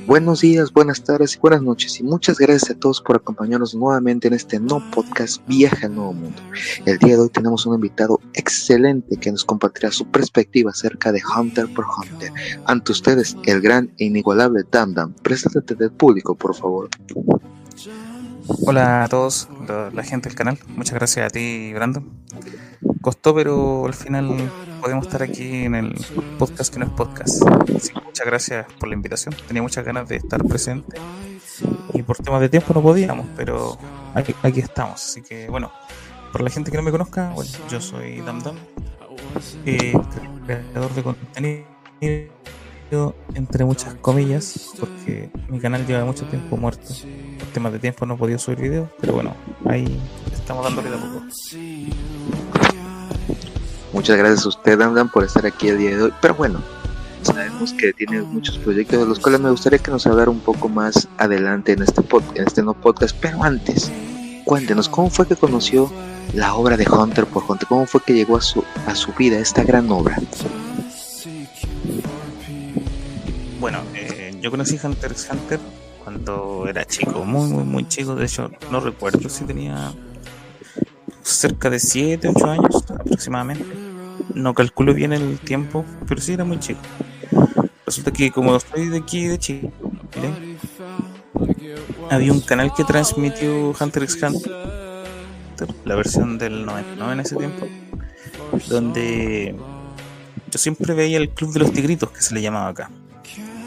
Buenos días, buenas tardes y buenas noches, y muchas gracias a todos por acompañarnos nuevamente en este no podcast Viaje al Nuevo Mundo. El día de hoy tenemos un invitado excelente que nos compartirá su perspectiva acerca de Hunter x Hunter. Ante ustedes, el gran e inigualable Damdam. Preséntate del público, por favor. Hola a todos, la gente del canal. Muchas gracias a ti, Brandon. Costó, pero al final podemos estar aquí en el podcast que no es podcast. Así que muchas gracias por la invitación. Tenía muchas ganas de estar presente y por temas de tiempo no podíamos, pero aquí estamos. Así que bueno, para la gente que no me conozca, bueno, yo soy Damdam, creador de contenido entre muchas comillas, porque mi canal lleva mucho tiempo muerto. Por temas de tiempo no he podido subir videos, pero bueno, ahí estamos dándole de a poco. Muchas gracias a usted, Damdam, por estar aquí el día de hoy. Pero bueno, sabemos que tiene muchos proyectos de los cuales me gustaría que nos hablara un poco más adelante en este no podcast. Pero antes, cuéntenos, ¿cómo fue que conoció la obra de Hunter x Hunter? ¿Cómo fue que llegó a su vida esta gran obra? Bueno, yo conocí Hunter x Hunter cuando era chico, muy chico. De hecho, no recuerdo si tenía cerca de 7, 8 años aproximadamente. No calculo bien el tiempo, pero sí era muy chico. Resulta que como estoy de aquí de Chile, había un canal que transmitió Hunter x Hunter, la versión del 99 en ese tiempo, donde yo siempre veía el Club de los Tigritos, que se le llamaba acá.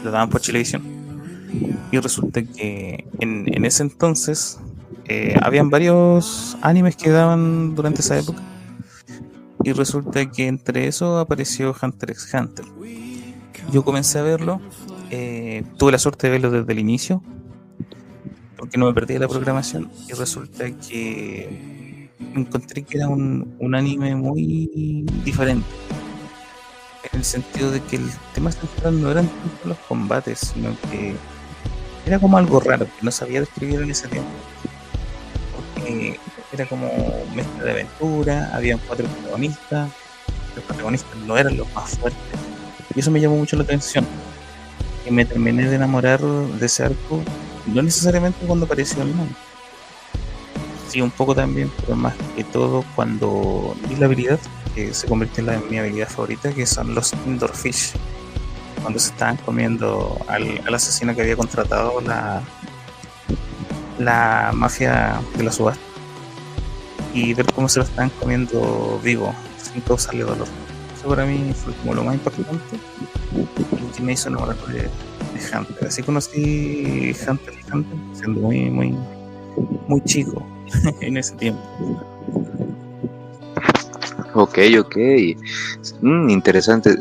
Lo daban por Chilevisión. Y resulta que en ese entonces habían varios animes que daban durante esa época. Y resulta que entre eso apareció Hunter x Hunter. Yo comencé a verlo, tuve la suerte de verlo desde el inicio, porque no me perdí de la programación. Y resulta que encontré que era un anime muy diferente, en el sentido de que el tema central no eran tanto los combates, sino que era como algo raro, que no sabía describir en ese tiempo. Porque era como mezcla de aventura, habían 4 protagonistas, los protagonistas no eran los más fuertes, y eso me llamó mucho la atención. Y me terminé de enamorar de ese arco, no necesariamente cuando apareció el manga, sí, un poco también, pero más que todo cuando vi la habilidad que se convirtió en mi habilidad favorita, que son los Indoor Fish, cuando se estaban comiendo al asesino que había contratado la mafia de la subasta, y ver cómo se lo estaban comiendo vivo sin causarle dolor. Eso para mí fue como lo más importante y que me hizo enamorar de Hunter. Así conocí Hunter x Hunter siendo muy chico en ese tiempo. Ok. Interesante.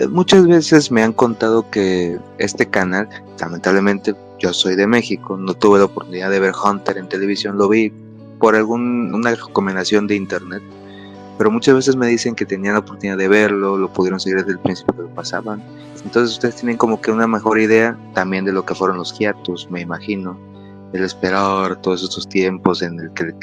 Muchas veces me han contado que este canal, lamentablemente yo soy de México, no tuve la oportunidad de ver Hunter en televisión, lo vi por una recomendación de internet, pero muchas veces me dicen que tenían la oportunidad de verlo, lo pudieron seguir desde el principio que lo pasaban. Entonces ustedes tienen como que una mejor idea también de lo que fueron los hiatus, me imagino, el esperar todos estos tiempos en el que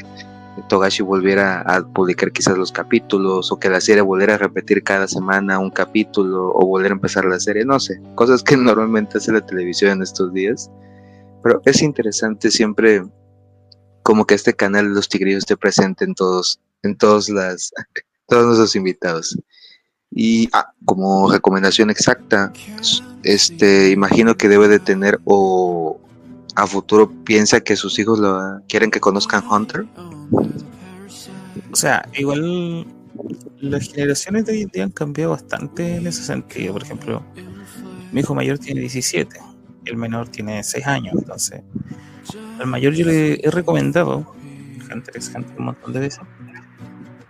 Togashi volviera a publicar quizás los capítulos, o que la serie volviera a repetir cada semana un capítulo, o volver a empezar la serie, no sé, cosas que normalmente hace la televisión en estos días. Pero es interesante siempre como que este canal de los Tigrillos esté presente en todos todos nuestros invitados. Y como recomendación exacta, imagino que debe de tener, o a futuro piensa que sus hijos quieren que conozcan Hunter. O sea, igual las generaciones de hoy en día han cambiado bastante en ese sentido. Por ejemplo, mi hijo mayor tiene 17, el menor tiene 6 años. Entonces, al mayor yo le he recomendado Hunter x Hunter un montón de veces,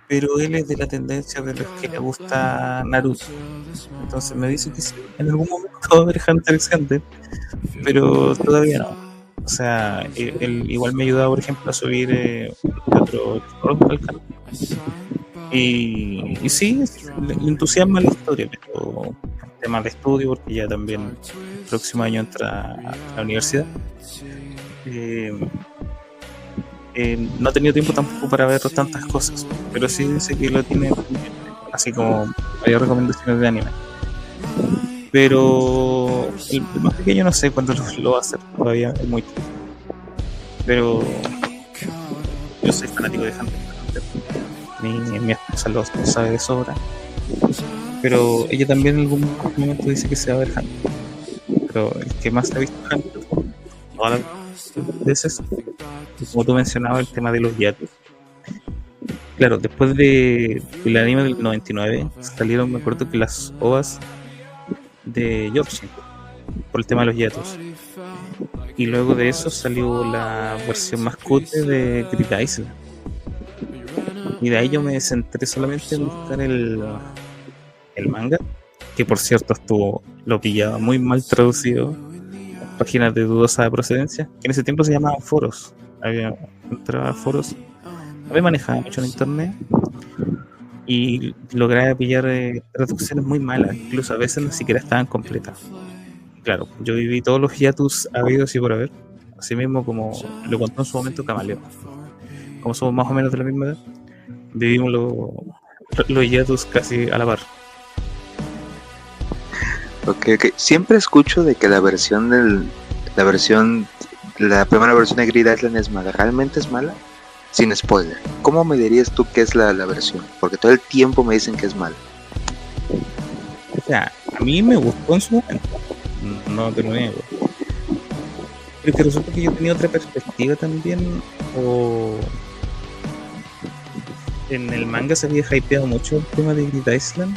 pero él es de la tendencia de los que le gusta Naruto. Entonces me dice que sí, en algún momento va a ver Hunter x Hunter, pero todavía no. O sea, él igual me ayudaba, por ejemplo, a subir otro al canal. Y sí, le entusiasma la historia, pero temas de estudio, porque ya también el próximo año entra a la universidad. Eh, no ha tenido tiempo tampoco para ver tantas cosas, pero sí dice que lo tiene pendiente, así como varias recomendaciones de anime. Pero el más pequeño no sé cuándo lo va a hacer, todavía es muy chico. Pero yo soy fanático de Hunter x Hunter. Mi esposa lo sabe de sobra. Pero ella también en algún momento dice que se va a ver Hunter. Pero el que más ha visto Hunter todas las veces, como tú mencionabas, el tema de los yatos. Claro, después del anime del 99 salieron, me acuerdo que las OVAs de Yorkshire por el tema de los yatos. Y luego de eso salió la versión más cutre de Grid Island. Y de ahí yo me centré solamente en buscar el manga, que por cierto lo pillaba muy mal traducido, páginas de dudosa procedencia, que en ese tiempo se llamaban foros. Entraba a foros, no me manejaba mucho en internet y lograba pillar traducciones muy malas, incluso a veces ni siquiera estaban completas. Claro, yo viví todos los hiatus habidos y por haber, así mismo como lo contó en su momento Camaleo. Como somos más o menos de la misma edad, vivimos los hiatus casi a la par. Ok. Siempre escucho de que la primera versión de Grid Island es mala. ¿Realmente es mala? Sin spoiler. ¿Cómo me dirías tú que es la versión? Porque todo el tiempo me dicen que es mala. O sea, a mí me gustó en su momento, no te lo niego. Pero que resulta que yo tenía otra perspectiva también, o en el manga se había hypeado mucho el tema de Grid Island,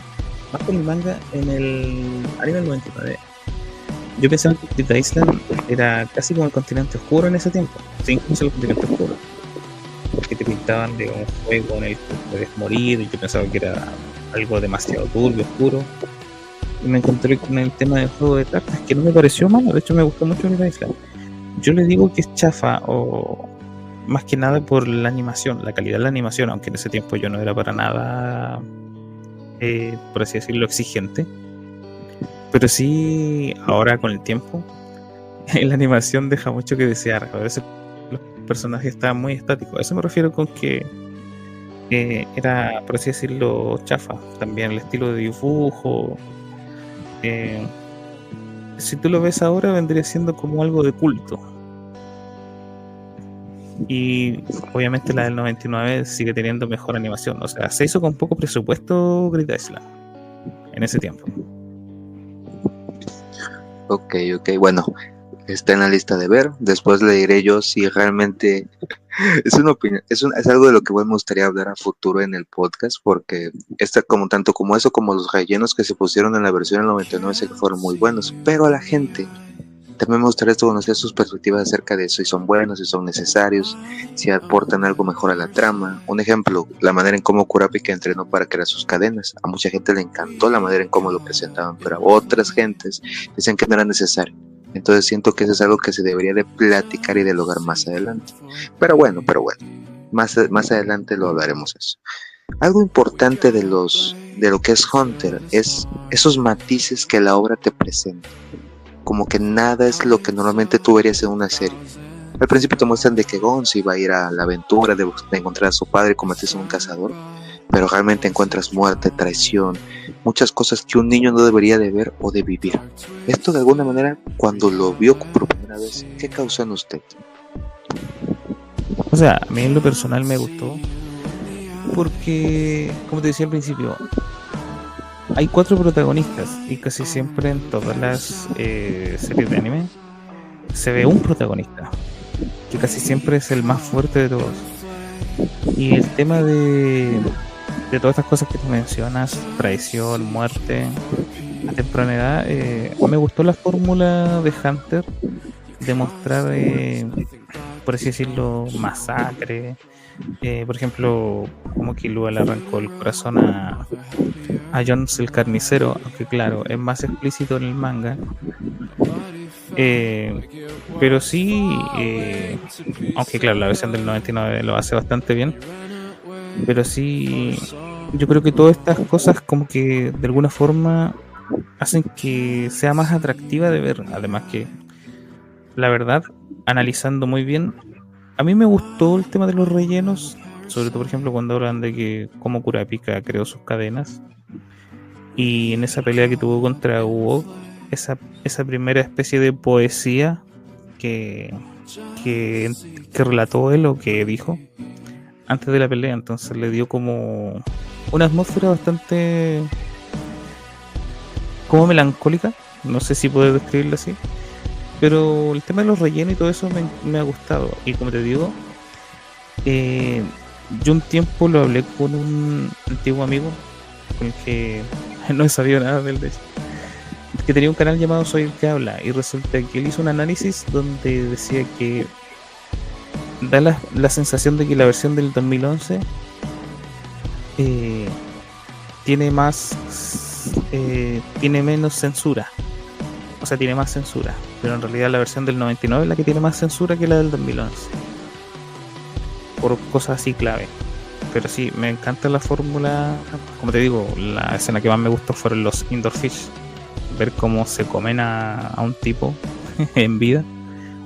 más con el manga. En el anime del 99 yo pensaba que Grid Island era casi como el continente oscuro en ese tiempo, sí, incluso el continente oscuro, porque te pintaban de un juego en el que puedes morir, y yo pensaba que era algo demasiado turbio, oscuro, y me encontré con el tema del juego de cartas, que no me pareció malo. De hecho me gustó mucho Grid Island. Yo le digo que es chafa, o más que nada por la animación, la calidad de la animación, aunque en ese tiempo yo no era para nada, por así decirlo, exigente. Pero sí, ahora con el tiempo, la animación deja mucho que desear. A veces los personajes estaban muy estáticos. A eso me refiero con que era, por así decirlo, chafa. También el estilo de dibujo. Si tú lo ves ahora, vendría siendo como algo de culto. Y obviamente la del 99 sigue teniendo mejor animación. O sea, se hizo con poco presupuesto Grid Island en ese tiempo. Ok, bueno, está en la lista de ver. Después le diré yo si realmente es una opinión, es algo de lo que me gustaría hablar a futuro en el podcast, porque tanto como eso como los rellenos que se pusieron en la versión del 99 sé que fueron muy buenos, pero a la gente también me gustaría conocer sus perspectivas acerca de eso, si son buenos, si son necesarios, si aportan algo mejor a la trama. Un ejemplo, la manera en cómo Kurapika entrenó para crear sus cadenas. A mucha gente le encantó la manera en cómo lo presentaban, pero a otras gentes dicen que no era necesario. Entonces siento que eso es algo que se debería de platicar y dialogar más adelante. Pero bueno, más adelante lo hablaremos eso. Algo importante de lo que es Hunter es esos matices que la obra te presenta. Como que nada es lo que normalmente tú verías en una serie. Al principio te muestran de que Gon se iba a ir a la aventura de encontrar a su padre y convertirse en un cazador, pero realmente encuentras muerte, traición, muchas cosas que un niño no debería de ver o de vivir. Esto de alguna manera, cuando lo vio por primera vez, ¿qué causó en usted? O sea, a mí en lo personal me gustó porque, como te decía al principio, hay 4 protagonistas y casi siempre en todas las series de anime se ve un protagonista, que casi siempre es el más fuerte de todos. Y el tema de todas estas cosas que tú mencionas, traición, muerte, a temprana edad, me gustó la fórmula de Hunter de mostrar, por así decirlo, masacre. Por ejemplo, como Killua le arrancó el corazón a Jones el carnicero, aunque claro, es más explícito en el manga. Pero sí, aunque claro, la versión del 99 lo hace bastante bien. Pero sí, yo creo que todas estas cosas como que de alguna forma hacen que sea más atractiva de ver. Además que, la verdad, analizando muy bien, a mí me gustó el tema de los rellenos, sobre todo por ejemplo cuando hablan de que cómo Kurapika creó sus cadenas. Y en esa pelea que tuvo contra Hugo, esa primera especie de poesía que, que, que relató él o que dijo antes de la pelea, entonces le dio como una atmósfera bastante como melancólica, no sé si puedo describirlo así, pero el tema de los rellenos y todo eso me ha gustado. Y como te digo, eh, yo un tiempo lo hablé con un antiguo amigo con el que no he sabido nada del de hecho, que tenía un canal llamado Soy el que habla, y resulta que él hizo un análisis donde decía que da la sensación de que la versión del 2011 eh, tiene más tiene menos censura, o sea, tiene más censura, pero en realidad la versión del 99 es la que tiene más censura que la del 2011 por cosas así clave. Pero sí, me encanta la fórmula. Como te digo, la escena que más me gustó fueron los Indoor Fish, ver cómo se comen a un tipo en vida,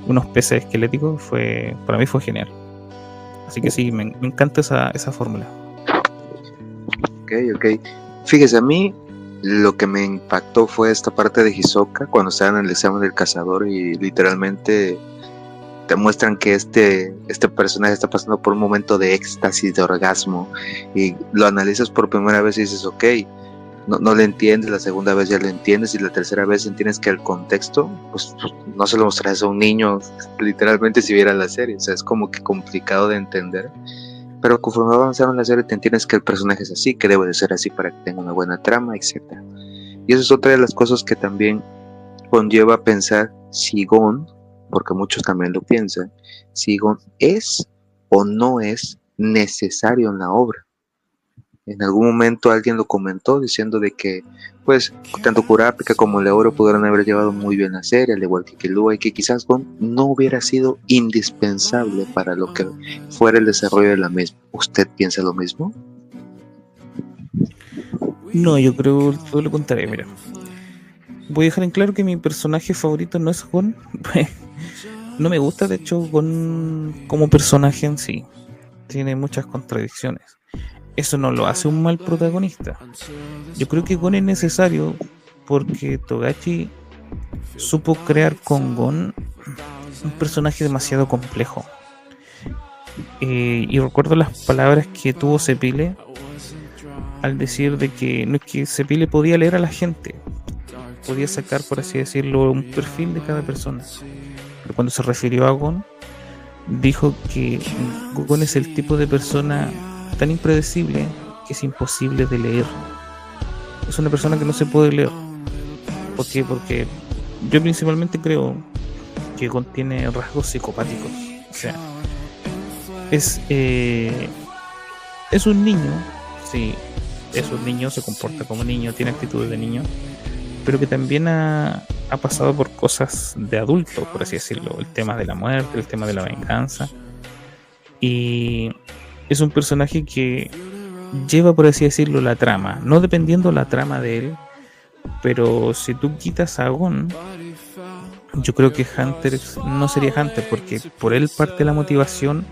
unos peces esqueléticos, para mí fue genial. Así que sí, me encanta esa fórmula. Ok. Fíjese, a mí lo que me impactó fue esta parte de Hisoka cuando estaban en el examen del cazador y literalmente te muestran que este personaje está pasando por un momento de éxtasis, de orgasmo, y lo analizas por primera vez y dices, ok, no le entiendes, la segunda vez ya lo entiendes y la tercera vez entiendes que el contexto, pues no se lo mostrarías a un niño literalmente si viera la serie, o sea, es como que complicado de entender. Pero conforme avanzando en la serie te entiendes que el personaje es así, que debe de ser así para que tenga una buena trama, etc. Y eso es otra de las cosas que también conlleva a pensar si Gon, porque muchos también lo piensan, si Gon es o no es necesario en la obra. En algún momento alguien lo comentó diciendo de que pues tanto Kurapika como Leoro pudieron haber llevado muy bien la serie, al igual que Killua, y que quizás Gon no hubiera sido indispensable para lo que fuera el desarrollo de la misma. ¿Usted piensa lo mismo? No, yo creo todo lo contrario. Mira, voy a dejar en claro que mi personaje favorito no es Gon. No me gusta, de hecho, Gon como personaje en sí. Tiene muchas contradicciones. Eso no lo hace un mal protagonista. Yo creo que Gon es necesario porque Togashi supo crear con Gon un personaje demasiado complejo. Y recuerdo las palabras que tuvo Cepile al decir de que no es que Cepile podía leer a la gente, podía sacar, por así decirlo, un perfil de cada persona. Pero cuando se refirió a Gon, dijo que Gon es el tipo de persona tan impredecible que es imposible de leer. Es una persona que no se puede leer. ¿Por qué? Porque yo principalmente creo que contiene rasgos psicopáticos. O sea, es un niño, sí, es un niño, se comporta como niño, tiene actitudes de niño, pero que también ha pasado por cosas de adulto, por así decirlo. El tema de la muerte, el tema de la venganza. Y es un personaje que lleva, por así decirlo, la trama, no dependiendo la trama de él, pero si tú quitas a Gon, yo creo que Hunter no sería Hunter, porque por él parte la motivación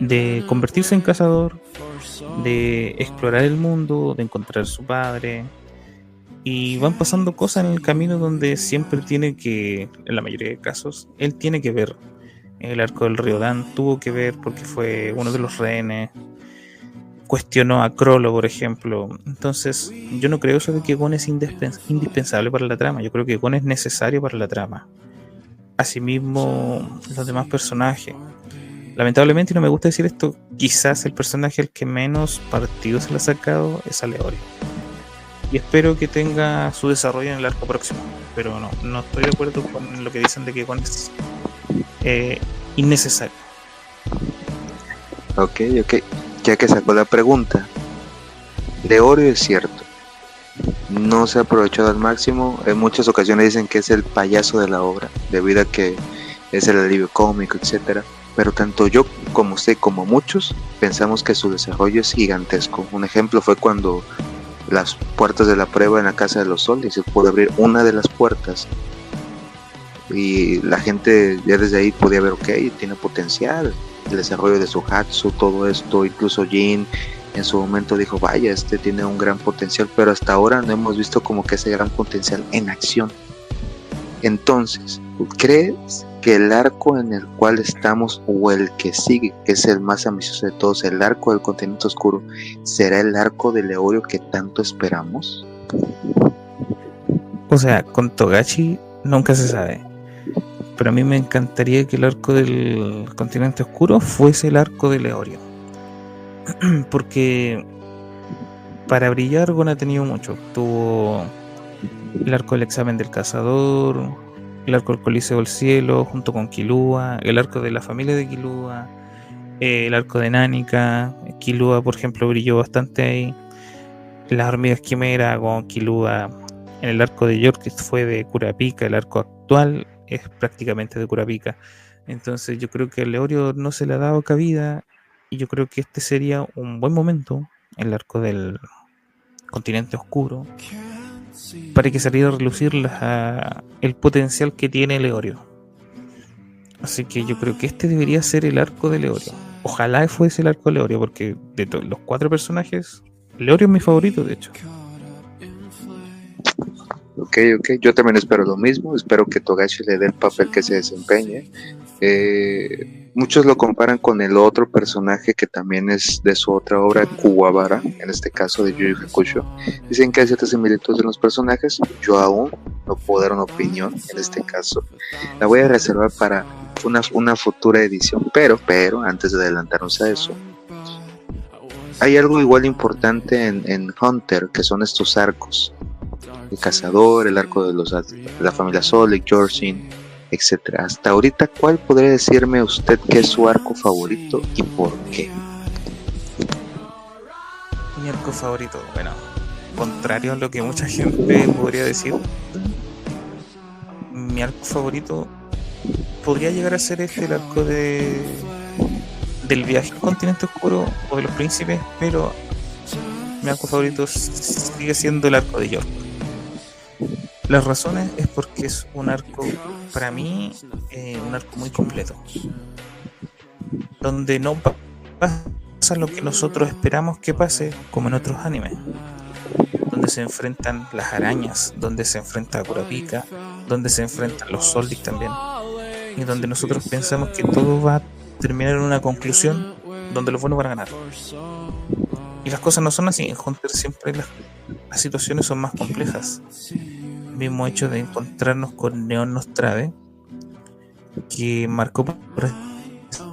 de convertirse en cazador, de explorar el mundo, de encontrar a su padre, y van pasando cosas en el camino donde siempre tiene que, en la mayoría de casos, él tiene que ver. El arco del río Dan tuvo que ver porque fue uno de los rehenes, cuestionó a Crollo, por ejemplo. Entonces yo no creo eso de que Gon es indispensable para la trama. Yo creo que Gon es necesario para la trama. Asimismo los demás personajes. Lamentablemente, y no me gusta decir esto, quizás el personaje al que menos partido se le ha sacado es a Leorio, y espero que tenga su desarrollo en el arco próximo, pero no estoy de acuerdo con lo que dicen de que Gon es innecesario. Ok, ya que sacó la pregunta, Leorio es cierto, no se ha aprovechado al máximo. En muchas ocasiones dicen que es el payaso de la obra, debido a que es el alivio cómico, etcétera. pero tanto yo como usted como muchos pensamos que su desarrollo es gigantesco. Un ejemplo fue cuando las puertas de la prueba en la casa de los Soldic se pudo abrir una de las puertas y la gente ya desde ahí podía ver, ok, tiene potencial, el desarrollo de su Hatsu, todo esto. Incluso Jin en su momento dijo, vaya, este tiene un gran potencial, pero hasta ahora no hemos visto como que ese gran potencial en acción. Entonces, ¿crees que el arco en el cual estamos o el que sigue, que es el más ambicioso de todos, el arco del continente oscuro, será el arco de Leorio que tanto esperamos? O sea, con Togashi nunca se sabe. Pero a mí me encantaría que el arco del continente oscuro fuese el arco de Leorio. Porque para brillar Gon ha tenido mucho. Tuvo el arco del examen del cazador, el arco del Coliseo del Cielo junto con Killua, el arco de la familia de Killua, el arco de Nánica. Killua, por ejemplo, brilló bastante ahí. Las hormigas quimera con Killua. En el arco de York fue de Kurapika. El arco actual es prácticamente de Kurapika. Entonces yo creo que a Leorio no se le ha dado cabida, y yo creo que este sería un buen momento, el arco del continente oscuro, para que saliera a relucir el potencial que tiene Leorio. Así que yo creo que este debería ser el arco de Leorio. Ojalá fuese el arco de Leorio, porque de los 4 personajes, Leorio es mi favorito, de hecho. Ok, yo también espero lo mismo, espero que Togashi le dé el papel que se desempeñe. Muchos lo comparan con el otro personaje que también es de su otra obra, Kuwabara, en este caso de Yu Yu Hakusho. Dicen que hay ciertas similitudes en los personajes, yo aún no puedo dar una opinión en este caso. La voy a reservar para una futura edición, pero antes de adelantarnos a eso, hay algo igual importante en Hunter, que son estos arcos. El cazador, el arco de la familia Soldic, Yorshin, etcétera. Hasta ahorita, ¿cuál podría decirme usted que es su arco favorito y por qué? Mi arco favorito, bueno, contrario a lo que mucha gente podría decir, mi arco favorito podría llegar a ser el arco del viaje al continente oscuro o de los príncipes, pero mi arco favorito sigue siendo el arco de York. Las razones es porque es un arco, para mí, un arco muy completo, donde no pasa lo que nosotros esperamos que pase, como en otros animes, donde se enfrentan las arañas, donde se enfrenta Kurapika, donde se enfrentan los Soldic también, y donde nosotros pensamos que todo va a terminar en una conclusión donde los buenos van a ganar. Y las cosas no son así. En Hunter siempre las situaciones son más complejas. El mismo hecho de encontrarnos con Neon Nostrade, que marcó, por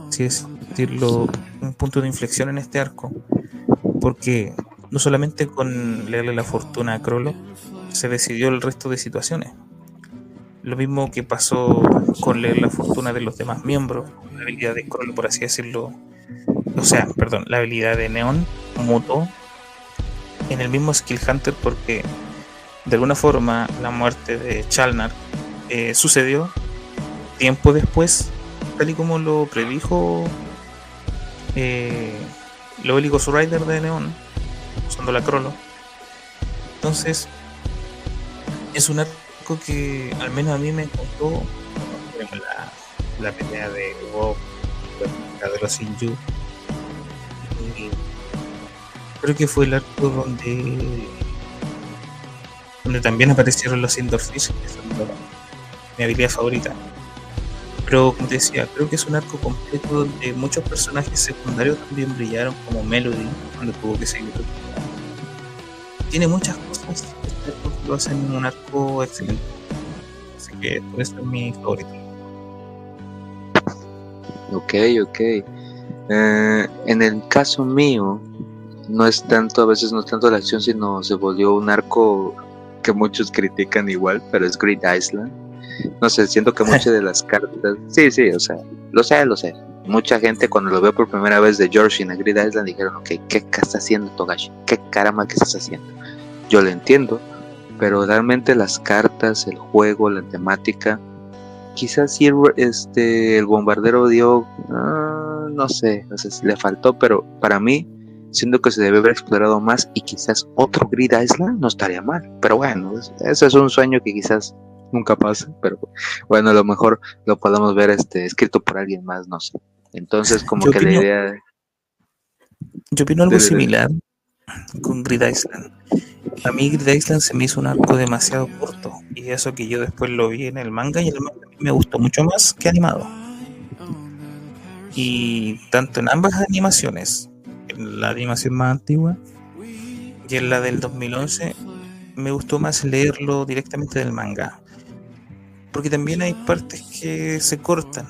así decirlo, un punto de inflexión en este arco, porque no solamente con leerle la fortuna a Crollo se decidió el resto de situaciones. Lo mismo que pasó con leer la fortuna de los demás miembros, la habilidad de Crollo, por así decirlo, la habilidad de Neon mutó en el mismo Skill Hunter, porque de alguna forma la muerte de Chalnar sucedió tiempo después, tal y como lo predijo Loelicos Rider de Neon, usando la Crollo. Entonces es un arco que al menos a mí me encantó. La pelea de Bob, la de los Shinju, creo que fue el arco donde también aparecieron los Endorphins, que son mi habilidad favorita. Pero como te decía, creo que es un arco completo donde muchos personajes secundarios también brillaron, como Melody, cuando tuvo que seguir. Tiene muchas cosas que lo hacen un arco excelente. Así que por eso es mi favorito. Ok. En el caso mío, a veces no es tanto la acción, sino se volvió un arco que muchos critican igual, pero es Grid Island. No sé, siento que muchas de las cartas, sí, o sea, lo sé. Mucha gente cuando lo veo por primera vez de Yorshin a Grid Island dijeron, ok, ¿qué está haciendo Togashi? ¿Qué caramba que estás haciendo? Yo lo entiendo, pero realmente las cartas, el juego, la temática, quizás sí el bombardero dio no sé, o sea, si le faltó, pero para mí siento que se debe haber explorado más y quizás otro Grid Island no estaría mal. Pero bueno, ese es un sueño que quizás nunca pase, pero bueno, a lo mejor lo podemos ver escrito por alguien más, no sé. Entonces, como Yo que la opino, idea yo opino algo de- similar con Grid Island. A mí Grid Island se me hizo un arco demasiado corto, y eso que yo después lo vi en el manga, y el manga a mí me gustó mucho más que animado. Y tanto en ambas animaciones, en la animación más antigua y en la del 2011, me gustó más leerlo directamente del manga, porque también hay partes que se cortan,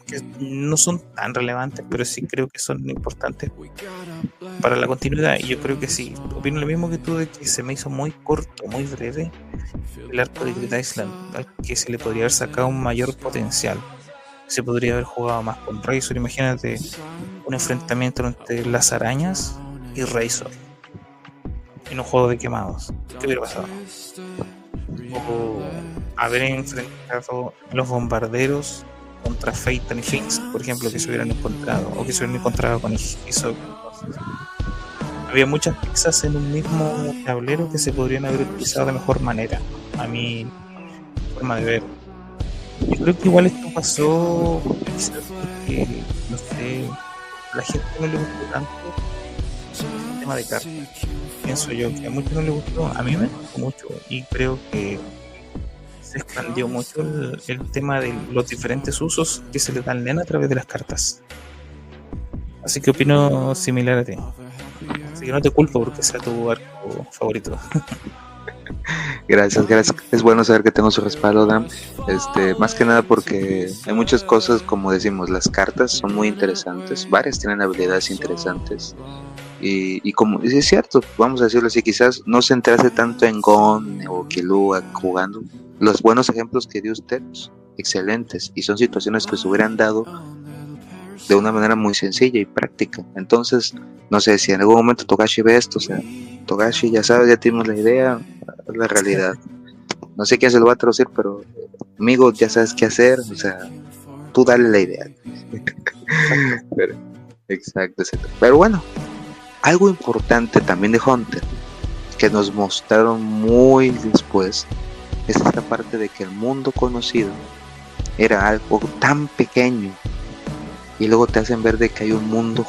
que no son tan relevantes, pero sí creo que son importantes para la continuidad. Y yo creo que sí, opino lo mismo que tú, de que se me hizo muy corto, muy breve el arco de Grid Island, al que se le podría haber sacado un mayor potencial. Se podría haber jugado más con Razor. Imagínate un enfrentamiento entre las arañas y Razor en un juego de quemados. ¿Qué hubiera pasado? O haber enfrentado los bombarderos contra Phaeton y Finks, por ejemplo, que se hubieran encontrado, o que se hubieran encontrado con Hisoka. Había muchas piezas en un mismo tablero que se podrían haber utilizado de mejor manera, a mi forma de ver. Yo creo que igual esto pasó quizás porque, no sé, a la gente no le gustó tanto el tema de cartas. Pienso yo que a muchos no le gustó, a mí me gustó mucho, y creo que se expandió mucho el tema de los diferentes usos que se le dan al nena a través de las cartas. Así que opino similar a ti. Así que no te culpo porque sea tu arco favorito. Gracias, gracias. Es bueno saber que tengo su respaldo, Dan. Más que nada porque hay muchas cosas, como decimos, las cartas son muy interesantes, varias tienen habilidades interesantes. Y como y es cierto, vamos a decirlo así, quizás no centrarse tanto en Gon o Killua jugando. Los buenos ejemplos que dio usted, excelentes, y son situaciones que se hubieran dado de una manera muy sencilla y práctica. Entonces, no sé si en algún momento Togashi ve esto, o sea, Togashi, ya sabes, ya tienes la idea, es la realidad. No sé quién se lo va a traducir, pero amigo, ya sabes qué hacer, o sea, tú dale la idea. Pero, exacto, exacto. Pero bueno, algo importante también de Hunter, que nos mostraron muy después, es esta parte de que el mundo conocido era algo tan pequeño, y luego te hacen ver de que hay un mundo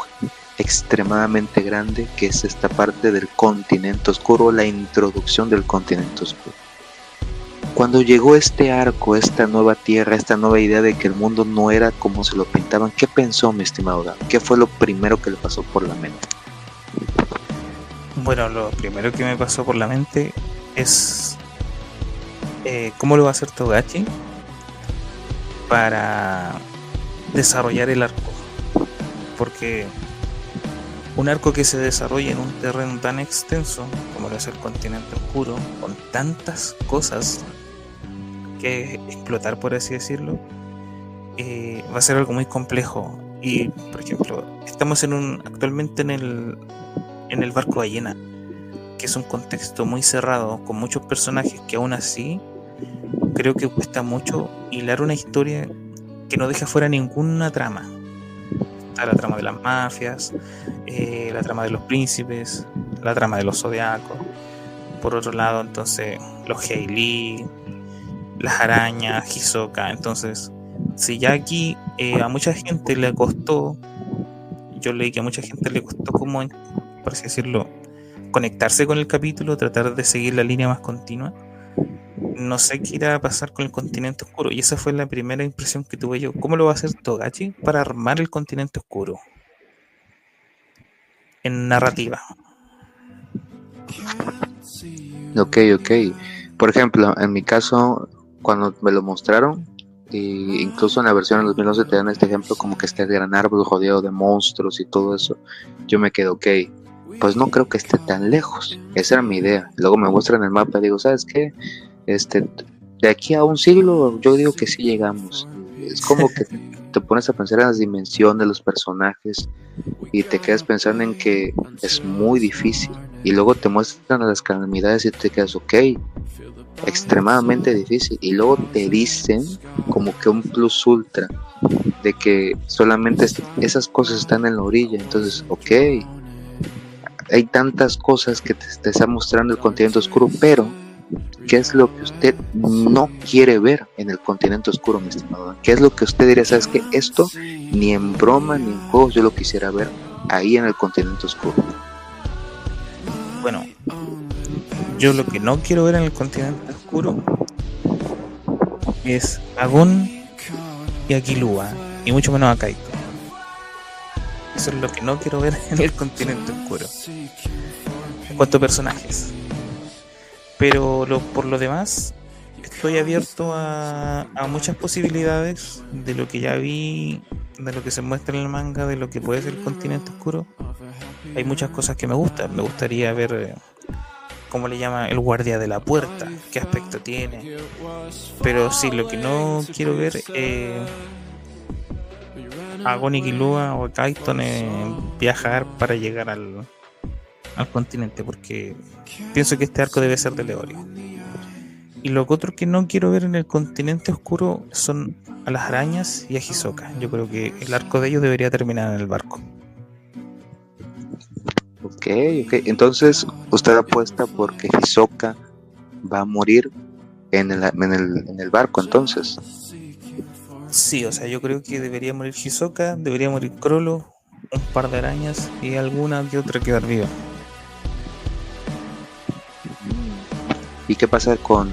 extremadamente grande, que es esta parte del continente oscuro, la introducción del continente oscuro. Cuando llegó este arco, esta nueva tierra, esta nueva idea de que el mundo no era como se lo pintaban, ¿qué pensó, mi estimado Dan? ¿Qué fue lo primero que le pasó por la mente? Bueno, lo primero que me pasó por la mente es cómo lo va a hacer Togashi para desarrollar el arco. Porque un arco que se desarrolla en un terreno tan extenso como lo es el continente oscuro, con tantas cosas que explotar, por así decirlo, va a ser algo muy complejo. Y, por ejemplo, estamos actualmente en el barco ballena, que es un contexto muy cerrado, con muchos personajes que aún así creo que cuesta mucho hilar una historia que no deja fuera ninguna trama. Está la trama de las mafias, la trama de los príncipes, la trama de los zodiacos. Por otro lado, entonces, los Heili, las arañas, Hisoka. Entonces, si ya aquí a mucha gente le costó, yo leí que a mucha gente le costó, como, por así decirlo, conectarse con el capítulo, tratar de seguir la línea más continua. No sé qué irá a pasar con el continente oscuro, y esa fue la primera impresión que tuve yo. ¿Cómo lo va a hacer Togashi para armar el continente oscuro en narrativa? Ok, ok. Por ejemplo, en mi caso, cuando me lo mostraron, e incluso en la versión del 2011 te dan este ejemplo como que este gran árbol rodeado de monstruos y todo eso, yo me quedo, ok, pues no creo que esté tan lejos. Esa era mi idea. Luego me muestran el mapa y digo, ¿sabes qué? De aquí a un siglo, yo digo que sí llegamos. Es como que te pones a pensar en las dimensiones de los personajes y te quedas pensando en que es muy difícil. Y luego te muestran las calamidades y te quedas, ok, extremadamente difícil. Y luego te dicen como que un plus ultra de que solamente esas cosas están en la orilla. Entonces, ok, hay tantas cosas que te está mostrando el continente oscuro, pero ¿qué es lo que usted no quiere ver en el continente oscuro, mi estimado? ¿Qué es lo que usted diría, sabes que esto ni en broma ni en juegos yo lo quisiera ver ahí en el continente oscuro? Bueno, yo lo que no quiero ver en el continente oscuro es a Gon y a Killua, y mucho menos a Kaito. Eso es lo que no quiero ver en el continente oscuro en cuanto a personajes. Pero por lo demás, estoy abierto a muchas posibilidades de lo que ya vi, de lo que se muestra en el manga, de lo que puede ser el continente oscuro. Hay muchas cosas que me gustan. Me gustaría ver cómo le llama el guardia de la puerta, qué aspecto tiene. Pero sí, lo que no quiero ver a Gon y Killua o a Kaito viajar para llegar al continente, porque pienso que este arco debe ser de Leorio. Y lo otro que no quiero ver en el continente oscuro son a las arañas y a Hisoka. Yo creo que el arco de ellos debería terminar en el barco. Ok. Entonces, usted apuesta porque Hisoka va a morir en el barco, entonces. Sí, o sea, yo creo que debería morir Hisoka, debería morir Crollo, un par de arañas y alguna que otra quedar viva. ¿Y qué pasa con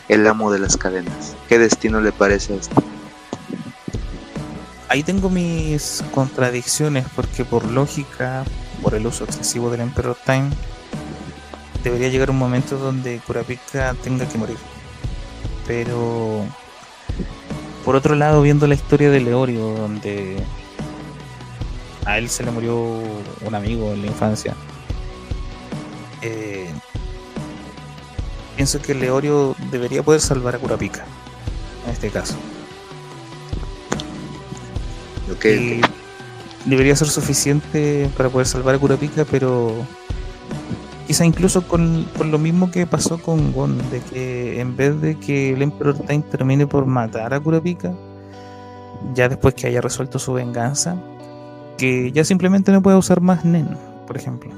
el amo de las cadenas? ¿Qué destino le parece a este? Ahí tengo mis contradicciones, porque por lógica, por el uso excesivo del Emperor Time, debería llegar un momento donde Kurapika tenga que morir. Pero por otro lado, viendo la historia de Leorio, donde a él se le murió un amigo en la infancia, pienso que Leorio debería poder salvar a Kurapika en este caso. Okay. Debería ser suficiente para poder salvar a Kurapika, pero quizá incluso con lo mismo que pasó con Gon, de que en vez de que el Emperor Time termine por matar a Kurapika, ya después que haya resuelto su venganza, que ya simplemente no pueda usar más Nen, por ejemplo,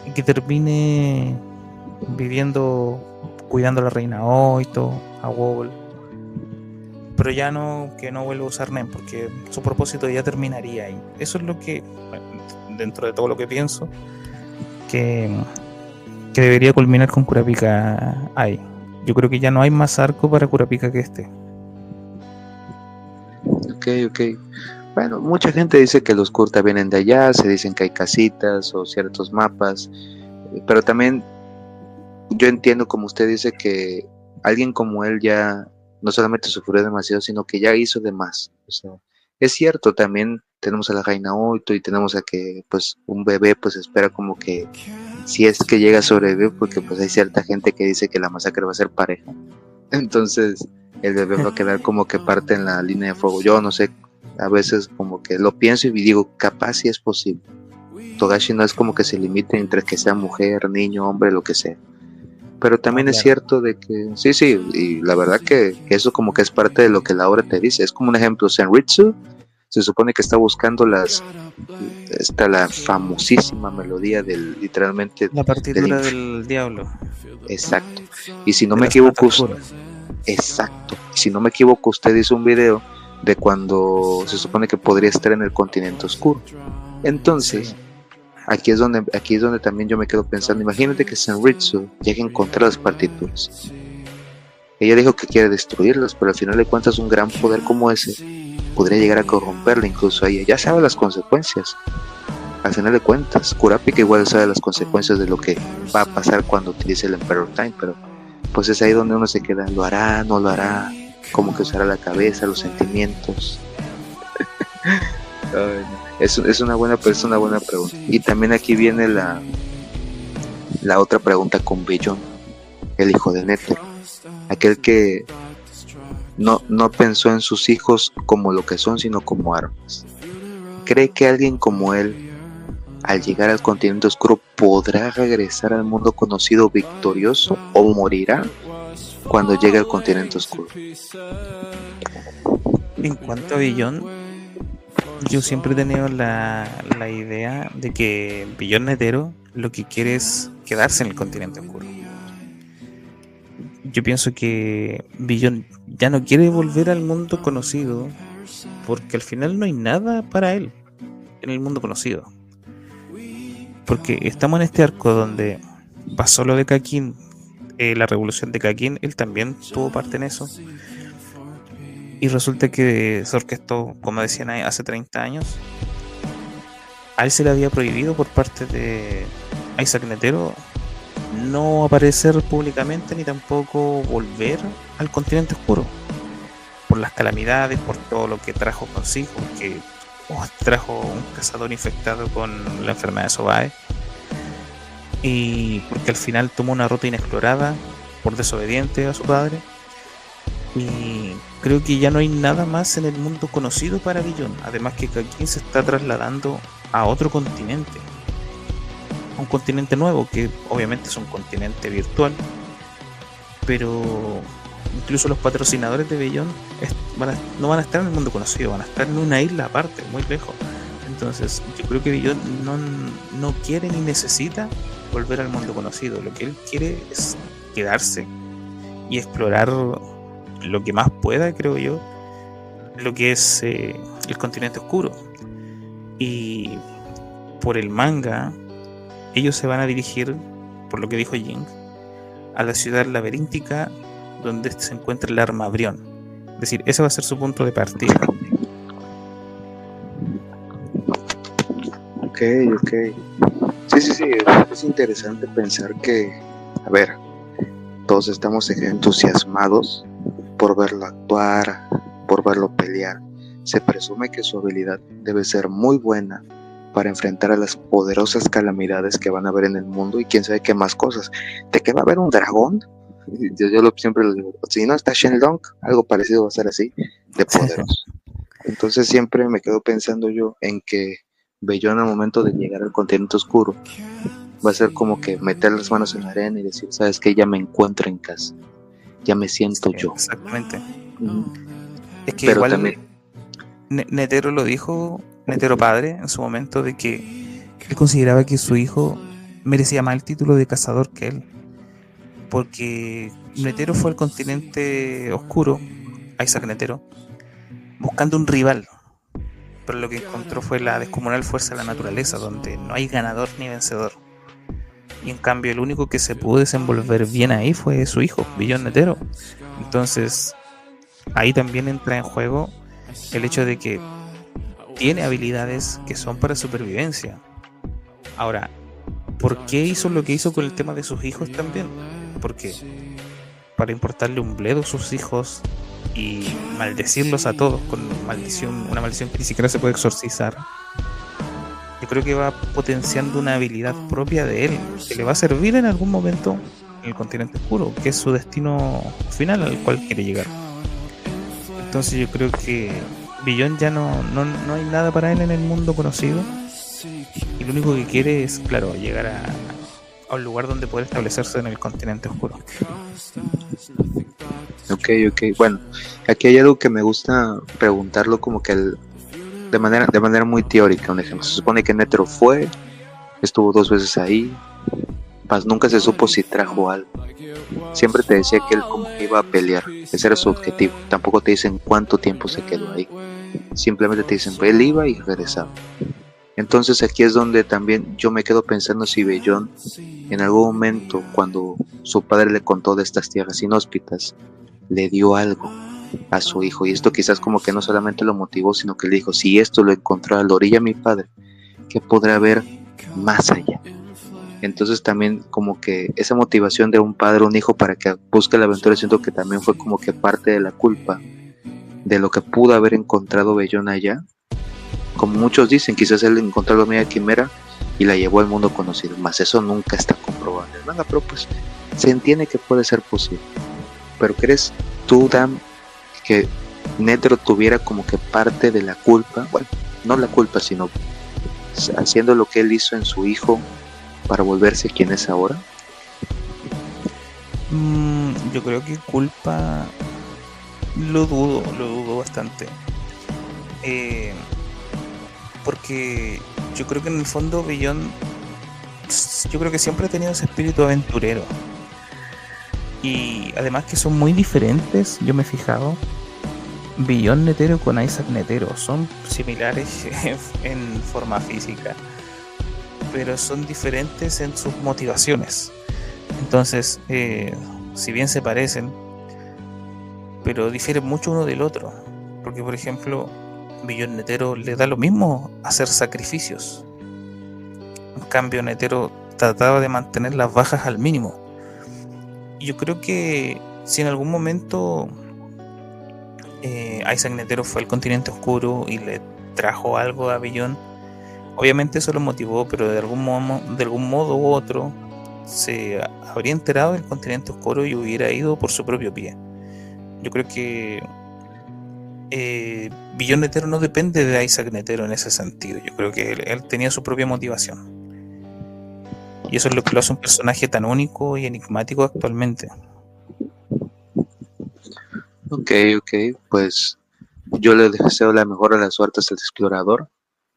y que termine viviendo, cuidando a la reina Oito, a Wobble, pero ya no, que no vuelva a usar Nen, porque su propósito ya terminaría ahí. Eso es lo que, dentro de todo lo que pienso, que debería culminar con Kurapika ahí. Yo creo que ya no hay más arco para Kurapika que este. Ok. Bueno, mucha gente dice que los Kurta vienen de allá, se dicen que hay casitas o ciertos mapas, pero también yo entiendo, como usted dice, que alguien como él ya no solamente sufrió demasiado, sino que ya hizo de más. O sea, es cierto, también tenemos a la reina Oito y tenemos a que pues un bebé pues espera como que si es que llega a sobrevivir, porque pues hay cierta gente que dice que la masacre va a ser pareja. Entonces el bebé va a quedar como que parte en la línea de fuego. Yo no sé, a veces como que lo pienso y digo, capaz si es posible. Togashi no es como que se limite entre que sea mujer, niño, hombre, lo que sea. Pero también es cierto de que, sí, y la verdad que eso como que es parte de lo que la obra te dice. Es como un ejemplo, Senritsu se supone que está buscando la famosísima melodía del, literalmente, la partitura del diablo. Exacto. Y si no me equivoco, exacto. Si no me equivoco, usted hizo un video de cuando se supone que podría estar en el continente oscuro. Entonces, sí. Aquí es donde también yo me quedo pensando. Imagínate que Senritsu llegue a encontrar las partituras. Ella dijo que quiere destruirlas, pero al final de cuentas un gran poder como ese podría llegar a corromperla incluso a ella. Ya sabe las consecuencias. Al final de cuentas, Kurapika igual sabe las consecuencias de lo que va a pasar cuando utilice el Emperor Time, pero pues es ahí donde uno se queda. ¿Lo hará? ¿No lo hará? ¿Cómo que usará la cabeza, los sentimientos? Es una buena pregunta. Y también aquí viene la otra pregunta con Bellón, el hijo de Netero, aquel que no pensó en sus hijos como lo que son, sino como armas. ¿Cree que alguien como él, al llegar al continente oscuro, podrá regresar al mundo conocido victorioso o morirá cuando llegue al continente oscuro? En cuanto a Billón, yo siempre he tenido la idea de que Billón Netero lo que quiere es quedarse en el continente oscuro. Yo pienso que Billón ya no quiere volver al mundo conocido porque al final no hay nada para él en el mundo conocido. Porque estamos en este arco donde pasó lo de Kakin, la revolución de Kakin, él también tuvo parte en eso. Y resulta que se orquestó, como decían ahí, hace 30 años. A él se le había prohibido por parte de Isaac Netero no aparecer públicamente ni tampoco volver al continente oscuro. Por las calamidades, por todo lo que trajo consigo, que trajo un cazador infectado con la enfermedad de Sobae. Y porque al final tomó una ruta inexplorada por desobediente a su padre. Y creo que ya no hay nada más en el mundo conocido para Billón. Además que Kakin se está trasladando a otro continente. A un continente nuevo, que obviamente es un continente virtual. Pero incluso los patrocinadores de Billón no van a estar en el mundo conocido, van a estar en una isla aparte, muy lejos. Entonces yo creo que Billón no quiere ni necesita volver al mundo conocido. Lo que él quiere es quedarse y explorar lo que más pueda, creo yo, lo que es el continente oscuro. Y por el manga, ellos se van a dirigir, por lo que dijo Jing, a la ciudad laberíntica donde se encuentra el arma Brión. Es decir, ese va a ser su punto de partida. Ok. Sí, es interesante pensar que, a ver, todos estamos entusiasmados por verlo actuar, por verlo pelear. Se presume que su habilidad debe ser muy buena para enfrentar a las poderosas calamidades que van a haber en el mundo y quién sabe qué más cosas. ¿De qué va a haber un dragón? Siempre lo digo, si no está Shenlong, algo parecido va a ser así, de poderoso. Entonces siempre me quedo pensando yo en que Bellón al momento de llegar al continente oscuro va a ser como que meter las manos en la arena y decir, sabes que ya me encuentro en casa, ya me siento yo. Exactamente. Uh-huh. Es que pero igual también Netero lo dijo, Netero padre, en su momento, de que él consideraba que su hijo merecía más el título de cazador que él, porque Netero fue al continente oscuro, Isaac Netero, buscando un rival, pero lo que encontró fue la descomunal fuerza de la naturaleza, donde no hay ganador ni vencedor. Y en cambio el único que se pudo desenvolver bien ahí fue su hijo, Billón Netero. Entonces ahí también entra en juego el hecho de que tiene habilidades que son para supervivencia. Ahora, ¿por qué hizo lo que hizo con el tema de sus hijos también? Porque para importarle un bledo a sus hijos y maldecirlos a todos con una maldición que ni siquiera se puede exorcizar, yo creo que va potenciando una habilidad propia de él que le va a servir en algún momento en el continente oscuro, que es su destino final al cual quiere llegar. Entonces yo creo que Billón ya no hay nada para él en el mundo conocido, y lo único que quiere es, claro, llegar a un lugar donde poder establecerse en el continente oscuro. Ok. Bueno, aquí hay algo que me gusta preguntarlo como que de manera muy teórica. Un ejemplo, se supone que Netero estuvo 2 veces ahí, mas nunca se supo si trajo algo. Siempre te decía que él como que iba a pelear, ese era su objetivo. Tampoco te dicen cuánto tiempo se quedó ahí, simplemente te dicen él iba y regresaba. Entonces aquí es donde también yo me quedo pensando si Bellón en algún momento, cuando su padre le contó de estas tierras inhóspitas, le dio algo a su hijo, y esto quizás como que no solamente lo motivó, sino que le dijo, si esto lo encontró a la orilla mi padre, ¿qué podrá haber más allá? Entonces también como que esa motivación de un padre, un hijo para que busque la aventura, siento que también fue como que parte de la culpa de lo que pudo haber encontrado Bellón allá. Como muchos dicen, quizás él encontró la media quimera y la llevó al mundo conocido, más eso nunca está comprobado en el manga, pero pues se entiende que puede ser posible. Pero ¿crees tú, Dan, que Netero tuviera como que parte de la culpa? Bueno, no la culpa, sino haciendo lo que él hizo en su hijo para volverse quien es ahora. Yo creo que culpa lo dudo bastante. eh, porque yo creo que en el fondo Beyond, yo creo que siempre ha tenido ese espíritu aventurero. Y además que son muy diferentes, yo me he fijado. Beyond Netero con Isaac Netero son similares en forma física, pero son diferentes en sus motivaciones. Entonces, si bien se parecen, pero difieren mucho uno del otro. Porque, por ejemplo, Beyond Netero le da lo mismo hacer sacrificios. En cambio, Netero trataba de mantener las bajas al mínimo. Y yo creo que si en algún momento Isaac Netero fue al continente oscuro y le trajo algo a Beyond, obviamente eso lo motivó, pero de algún modo u otro se habría enterado del continente oscuro y hubiera ido por su propio pie. Yo creo que Beyond Netero no depende de Isaac Netero en ese sentido. Yo creo que él tenía su propia motivación. Y eso es lo que lo hace un personaje tan único y enigmático actualmente. Ok, pues yo le deseo la mejor de las suertes al explorador,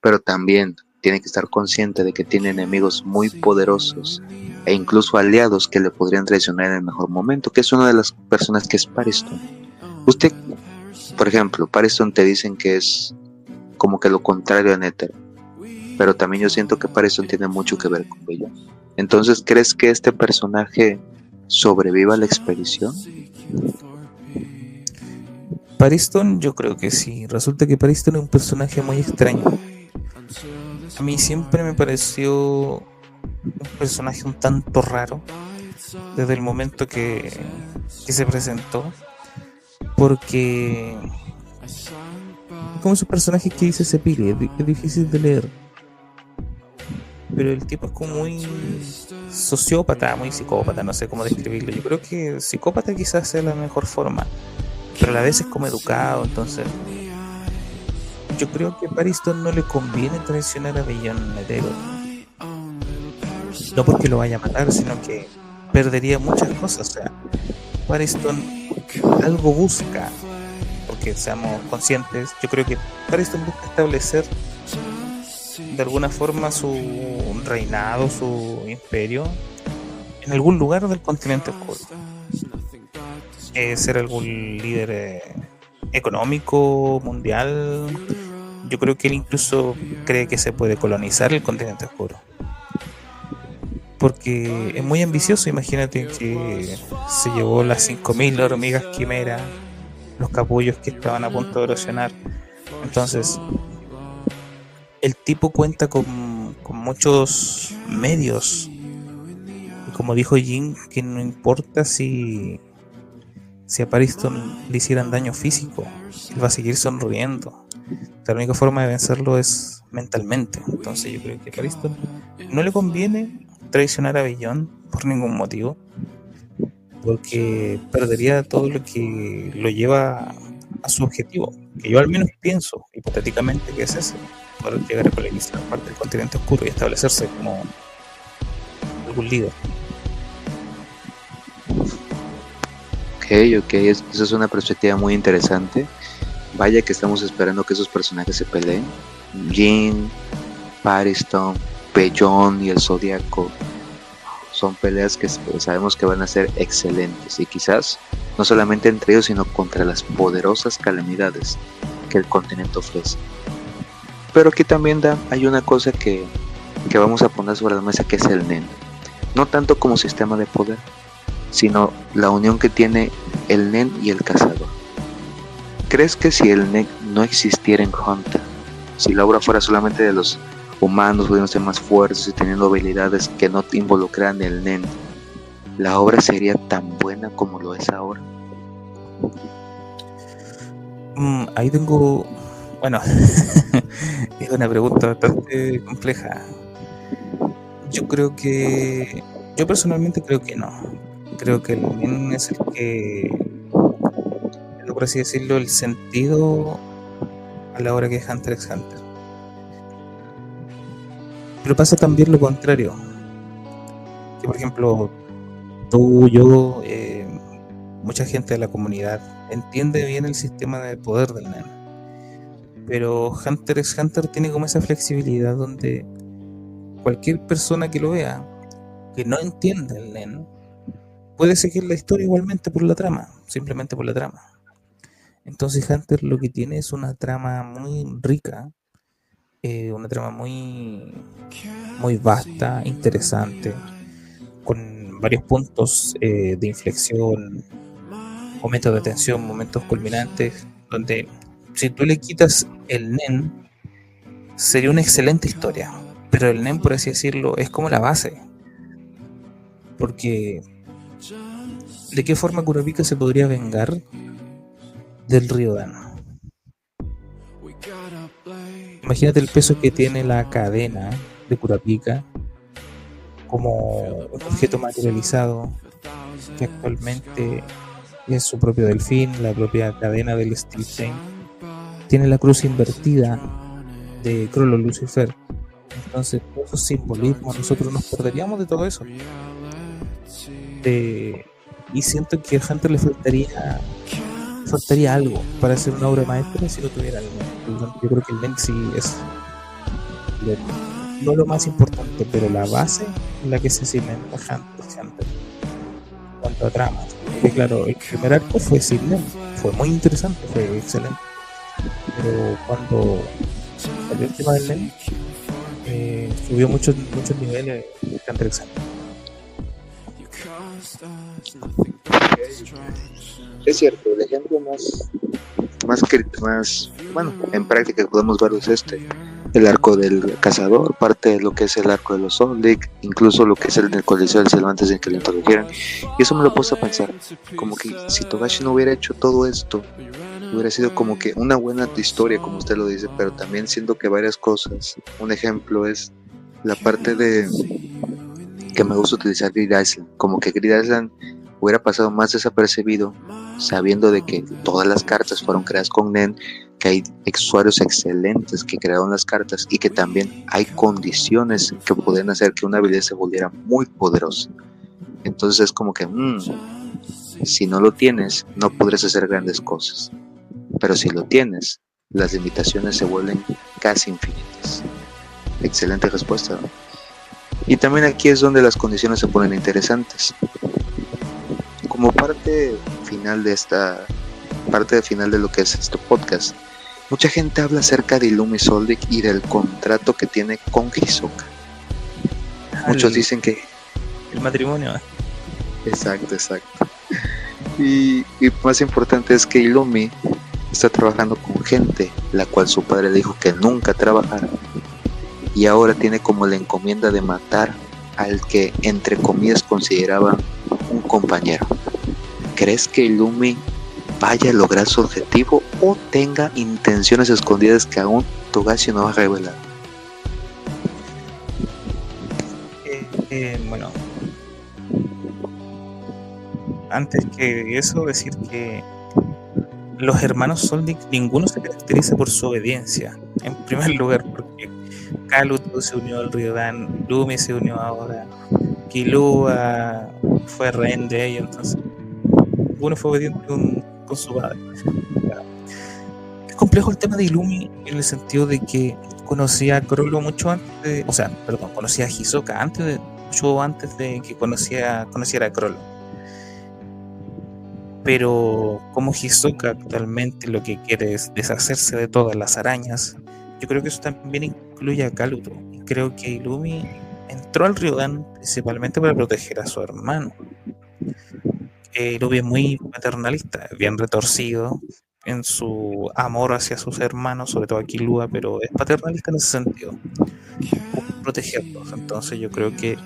pero también tiene que estar consciente de que tiene enemigos muy poderosos e incluso aliados que le podrían traicionar en el mejor momento, que es una de las personas que es Pariston. Usted, por ejemplo, Pariston te dicen que es como que lo contrario a Nether, pero también yo siento que Pariston tiene mucho que ver con Beyond. Entonces, ¿crees que este personaje sobreviva a la expedición? Pariston, yo creo que sí. Resulta que Pariston es un personaje muy extraño. A mí siempre me pareció un personaje un tanto raro desde el momento que se presentó, porque es como esos personajes que dice Sepiri, es difícil de leer, pero el tipo es como muy sociópata, muy psicópata, no sé cómo describirlo. Yo creo que psicópata quizás sea la mejor forma, pero a la vez es como educado. Entonces yo creo que a Pariston no le conviene traicionar a Beyond Netero, no porque lo vaya a matar, sino que perdería muchas cosas. O sea, Pariston algo busca, porque seamos conscientes, yo creo que Pariston busca establecer de alguna forma su reinado, su imperio en algún lugar del continente oscuro. Ser algún líder económico, mundial. Yo creo que él incluso cree que se puede colonizar el continente oscuro, porque es muy ambicioso. Imagínate que se llevó las 5000 hormigas quimera, los capullos que estaban a punto de erosionar. Entonces el tipo cuenta con muchos medios, y como dijo Jin, que no importa si a Pariston le hicieran daño físico, él va a seguir sonriendo. La única forma de vencerlo es mentalmente. Entonces yo creo que a Pariston no le conviene traicionar a Beyond por ningún motivo, porque perdería todo lo que lo lleva a su objetivo, que yo al menos pienso hipotéticamente que es ese: poder llegar a colonizar parte del continente oscuro y establecerse como algún líder. Ok, eso es una perspectiva muy interesante. Vaya que estamos esperando que esos personajes se peleen. Jin, Pariston, Beyond y el Zodíaco son peleas que sabemos que van a ser excelentes, y quizás no solamente entre ellos, sino contra las poderosas calamidades que el continente ofrece. Pero aquí también hay una cosa que vamos a poner sobre la mesa, que es el Nen. No tanto como sistema de poder, sino la unión que tiene el Nen y el cazador. ¿Crees que si el Nen no existiera en Hunter, si la obra fuera solamente de los humanos pudiendo ser más fuertes y teniendo habilidades que no involucran el Nen, la obra sería tan buena como lo es ahora? Ahí tengo, bueno, es una pregunta bastante compleja. Yo personalmente creo que no. Creo que el Nen es el que, por así decirlo, el sentido a la hora que es Hunter x Hunter. Pero pasa también lo contrario, que por ejemplo tú, yo, mucha gente de la comunidad entiende bien el sistema de poder del Nen, Pero Hunter x Hunter tiene como esa flexibilidad donde cualquier persona que lo vea, que no entienda el NEN, puede seguir la historia igualmente por la trama, simplemente por la trama. Entonces Hunter lo que tiene es una trama muy rica, una trama muy, muy vasta, interesante, con varios puntos de inflexión, momentos de tensión, momentos culminantes, donde si tú le quitas el NEN, sería una excelente historia. Pero el NEN, por así decirlo, es como la base. Porque ¿de qué forma Kurapika se podría vengar del Ryodan? Imagínate el peso que tiene la cadena de Kurapika como un objeto materializado que actualmente es su propio delfín, la propia cadena del Steel Chain. Tiene la cruz invertida de Crollo Lucifer. Entonces, todos esos simbolismos, nosotros nos perderíamos de todo eso. Y siento que a Hunter le faltaría algo para hacer una obra maestra si no tuviera algo. Yo creo que el NEN sí es no lo más importante, pero la base en la que se cimenta Hunter en cuanto a tramas. Porque claro, el primer arco fue sin NEN, fue muy interesante, fue excelente. Pero cuando salió el tema del NEN, subió muchos niveles Hunter x Hunter. Es cierto, el ejemplo más bueno, en práctica que podemos verlo es el arco del cazador, parte de lo que es el arco de los Soldic, incluso lo que es el del Coliseo del Cielo antes de que lo introdujeran. Y eso me lo puse a pensar, como que si Togashi no hubiera hecho todo esto, hubiera sido como que una buena historia, como usted lo dice, pero también siento que varias cosas. Un ejemplo es la parte de que me gusta utilizar Grid Island, como que Grid Island hubiera pasado más desapercibido, sabiendo de que todas las cartas fueron creadas con NEN, que hay usuarios excelentes que crearon las cartas y que también hay condiciones que pueden hacer que una habilidad se volviera muy poderosa. Entonces es como que si no lo tienes, no podrás hacer grandes cosas, pero si lo tienes, las limitaciones se vuelven casi infinitas. Excelente respuesta, ¿no? Y también aquí es donde las condiciones se ponen interesantes. Como parte final de lo que es este podcast, mucha gente habla acerca de Illumi Soldic y del contrato que tiene con Hisoka. Muchos dicen que el matrimonio. Exacto. Y más importante es que Illumi está trabajando con gente la cual su padre le dijo que nunca trabajara, y ahora tiene como la encomienda de matar al que entre comillas consideraba un compañero. ¿Crees que Illumi vaya a lograr su objetivo o tenga intenciones escondidas que aún Togashi no ha revelado? Bueno, antes que eso, decir que los hermanos Soldic, ninguno se caracteriza por su obediencia. En primer lugar, porque Kaluto se unió al Ryodan, Illumi se unió ahora, Killua fue rehén de ellos, entonces ninguno fue obediente con su padre. Es complejo el tema de Illumi en el sentido de que conocía a Crollo conocía a Hisoka mucho antes de que conociera a Crollo. Pero como Hisoka actualmente lo que quiere es deshacerse de todas las arañas, yo creo que eso también incluye a Kaluto. Y creo que Illumi entró al Ryodan principalmente para proteger a su hermano. Illumi es muy paternalista, bien retorcido en su amor hacia sus hermanos, sobre todo a Killua, pero es paternalista en ese sentido, protegerlos. Entonces yo creo que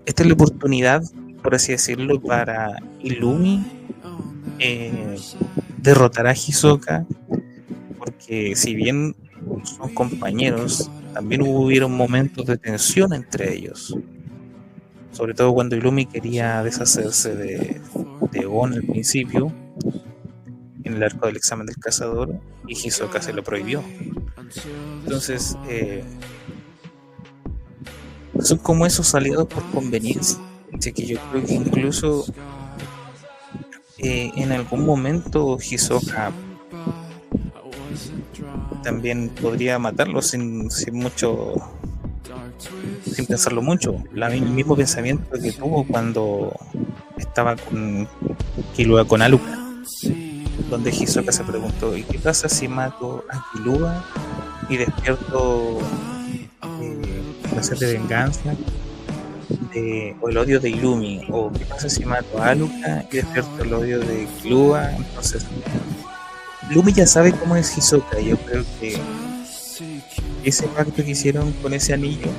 esta es la oportunidad, por así decirlo, para Illumi derrotar a Hisoka, porque si bien son compañeros, también hubieron momentos de tensión entre ellos, sobre todo cuando Illumi quería deshacerse de Gon al principio en el arco del examen del cazador, y Hisoka se lo prohibió. Entonces son como esos aliados por conveniencia, que yo creo que incluso en algún momento Hisoka también podría matarlo sin mucho, sin pensarlo mucho. El mismo pensamiento que tuvo cuando estaba con Killua con Aluka, donde Hisoka se preguntó: ¿y qué pasa si mato a Killua y despierto la sed de venganza o el odio de Illumi? ¿O qué pasa si mato a Aluka y despierto el odio de Killua? Entonces Illumi ya sabe cómo es Hisoka. Yo creo que ese pacto que hicieron con ese anillo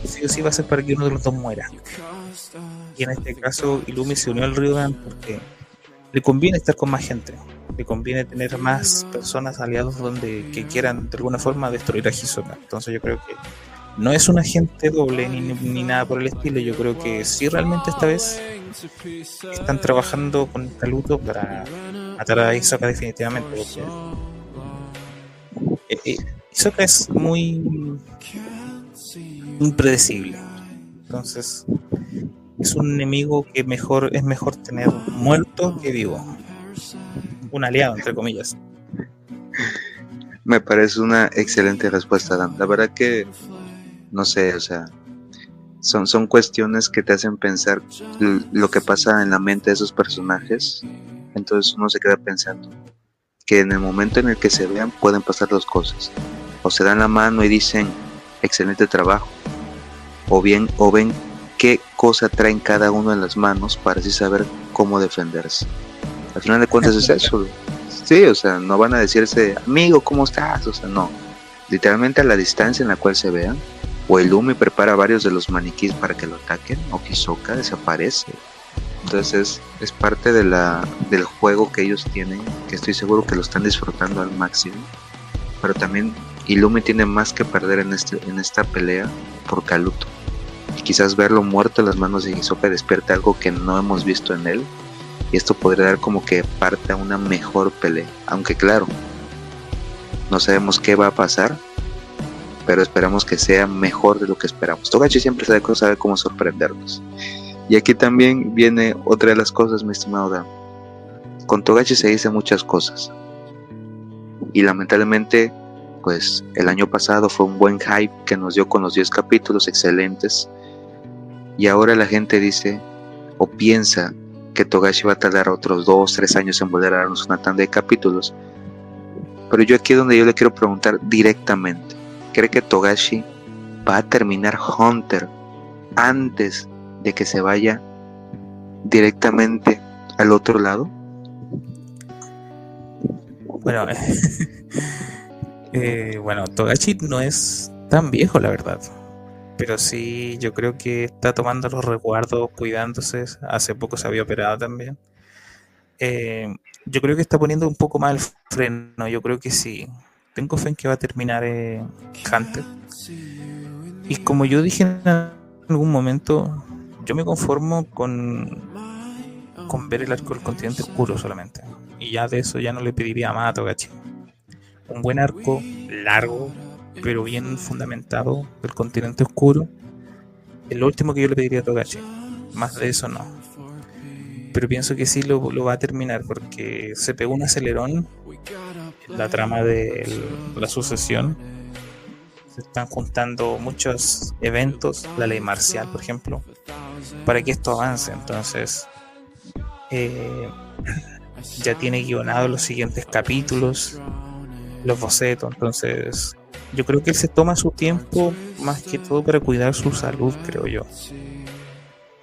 sí o sí va a ser para que uno de los dos muera. Y en este caso Illumi se unió al Ryudan porque le conviene estar con más gente, le conviene tener más personas aliados que quieran de alguna forma destruir a Hisoka. Entonces yo creo que no es un agente doble ni nada por el estilo. Yo creo que sí, realmente esta vez están trabajando con Kaluto para matar a Hisoka definitivamente, porque Hisoka es muy impredecible. Entonces es un enemigo que es mejor tener muerto que vivo. Un aliado, entre comillas. Me parece una excelente respuesta, Dan. La verdad que, no sé, o sea, son cuestiones que te hacen pensar lo que pasa en la mente de esos personajes. Entonces uno se queda pensando que en el momento en el que se vean pueden pasar dos cosas: o se dan la mano y dicen excelente trabajo, o ven qué cosa traen cada uno en las manos para así saber cómo defenderse. Al final de cuentas es eso. Sí, o sea, no van a decirse amigo, ¿cómo estás? O sea, no. Literalmente a la distancia en la cual se vean, o Illumi prepara varios de los maniquíes para que lo ataquen, o Hisoka desaparece. Entonces es parte del juego que ellos tienen, que estoy seguro que lo están disfrutando al máximo. Pero también Illumi tiene más que perder en esta pelea por Kaluto. Y quizás verlo muerto en las manos de Hisoka despierte algo que no hemos visto en él. Y esto podría dar como que parte a una mejor pelea. Aunque claro, no sabemos qué va a pasar, pero esperamos que sea mejor de lo que esperamos. Togashi siempre sabe cómo sorprendernos. Y aquí también viene otra de las cosas, mi estimado Dan. Con Togashi se dicen muchas cosas. Y lamentablemente, pues el año pasado fue un buen hype que nos dio con los 10 capítulos excelentes. Y ahora la gente dice o piensa que Togashi va a tardar otros 2-3 años en volver a darnos una tanda de capítulos. Pero yo aquí es donde yo le quiero preguntar directamente: ¿cree que Togashi va a terminar Hunter antes de que se vaya directamente al otro lado? Bueno, bueno, Togashi no es tan viejo, la verdad. Pero sí, yo creo que está tomando los resguardos, cuidándose. Hace poco se había operado también. Yo creo que está poniendo un poco más el freno. Yo creo que sí. Tengo fe en que va a terminar Hunter. Y como yo dije en algún momento, yo me conformo con ver el arco del continente oscuro solamente. Y ya de eso ya no le pediría más a Togashi. Un buen arco, largo, pero bien fundamentado, del continente oscuro, es lo último que yo le pediría a Togashi. Más de eso no. Pero pienso que sí lo va a terminar, porque se pegó un acelerón en la trama de la sucesión. Se están juntando muchos eventos, la ley marcial, por ejemplo, para que esto avance. Entonces ya tiene guionado los siguientes capítulos, los bocetos. Entonces yo creo que él se toma su tiempo más que todo para cuidar su salud, creo yo.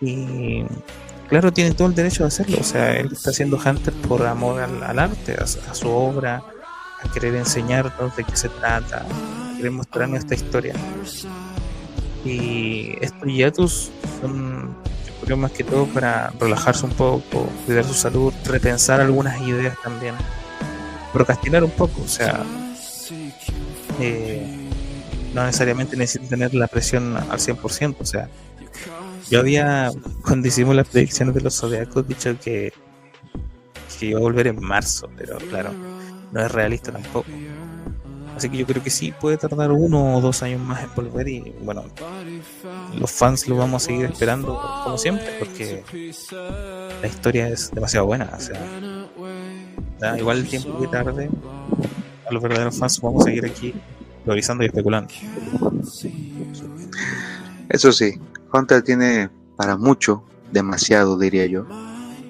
Y claro, tiene todo el derecho de hacerlo. O sea, él está haciendo Hunter por amor al arte, a su obra, a querer enseñarnos de qué se trata, a querer mostrarnos esta historia. Y estos hiatus son, yo creo, más que todo para relajarse un poco, cuidar su salud, repensar algunas ideas también, procrastinar un poco. O sea, no necesariamente necesita tener la presión al 100%. O sea, yo había, cuando hicimos las predicciones de los zodiacos, dicho que iba a volver en marzo, pero claro, no es realista tampoco. Así que yo creo que sí puede tardar 1 o 2 años más en volver. Y bueno, los fans lo vamos a seguir esperando como siempre, porque la historia es demasiado buena. O sea, da igual el tiempo que tarde, a los verdaderos fans vamos a seguir aquí teorizando y especulando. Eso sí, Hunter tiene para mucho, demasiado diría yo.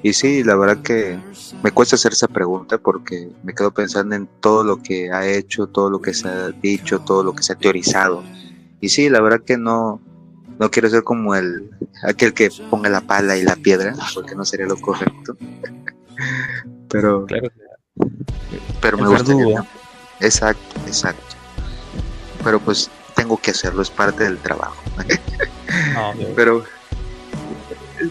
Y sí, la verdad que me cuesta hacer esa pregunta porque me quedo pensando en todo lo que ha hecho, todo lo que se ha dicho, todo lo que se ha teorizado. Y sí, la verdad que no quiero ser como aquel que ponga la pala y la piedra, porque no sería lo correcto. Pero, Claro, pero me el gustaría. verdugo. Exacto. Pero pues tengo que hacerlo, es parte del trabajo. No, Pero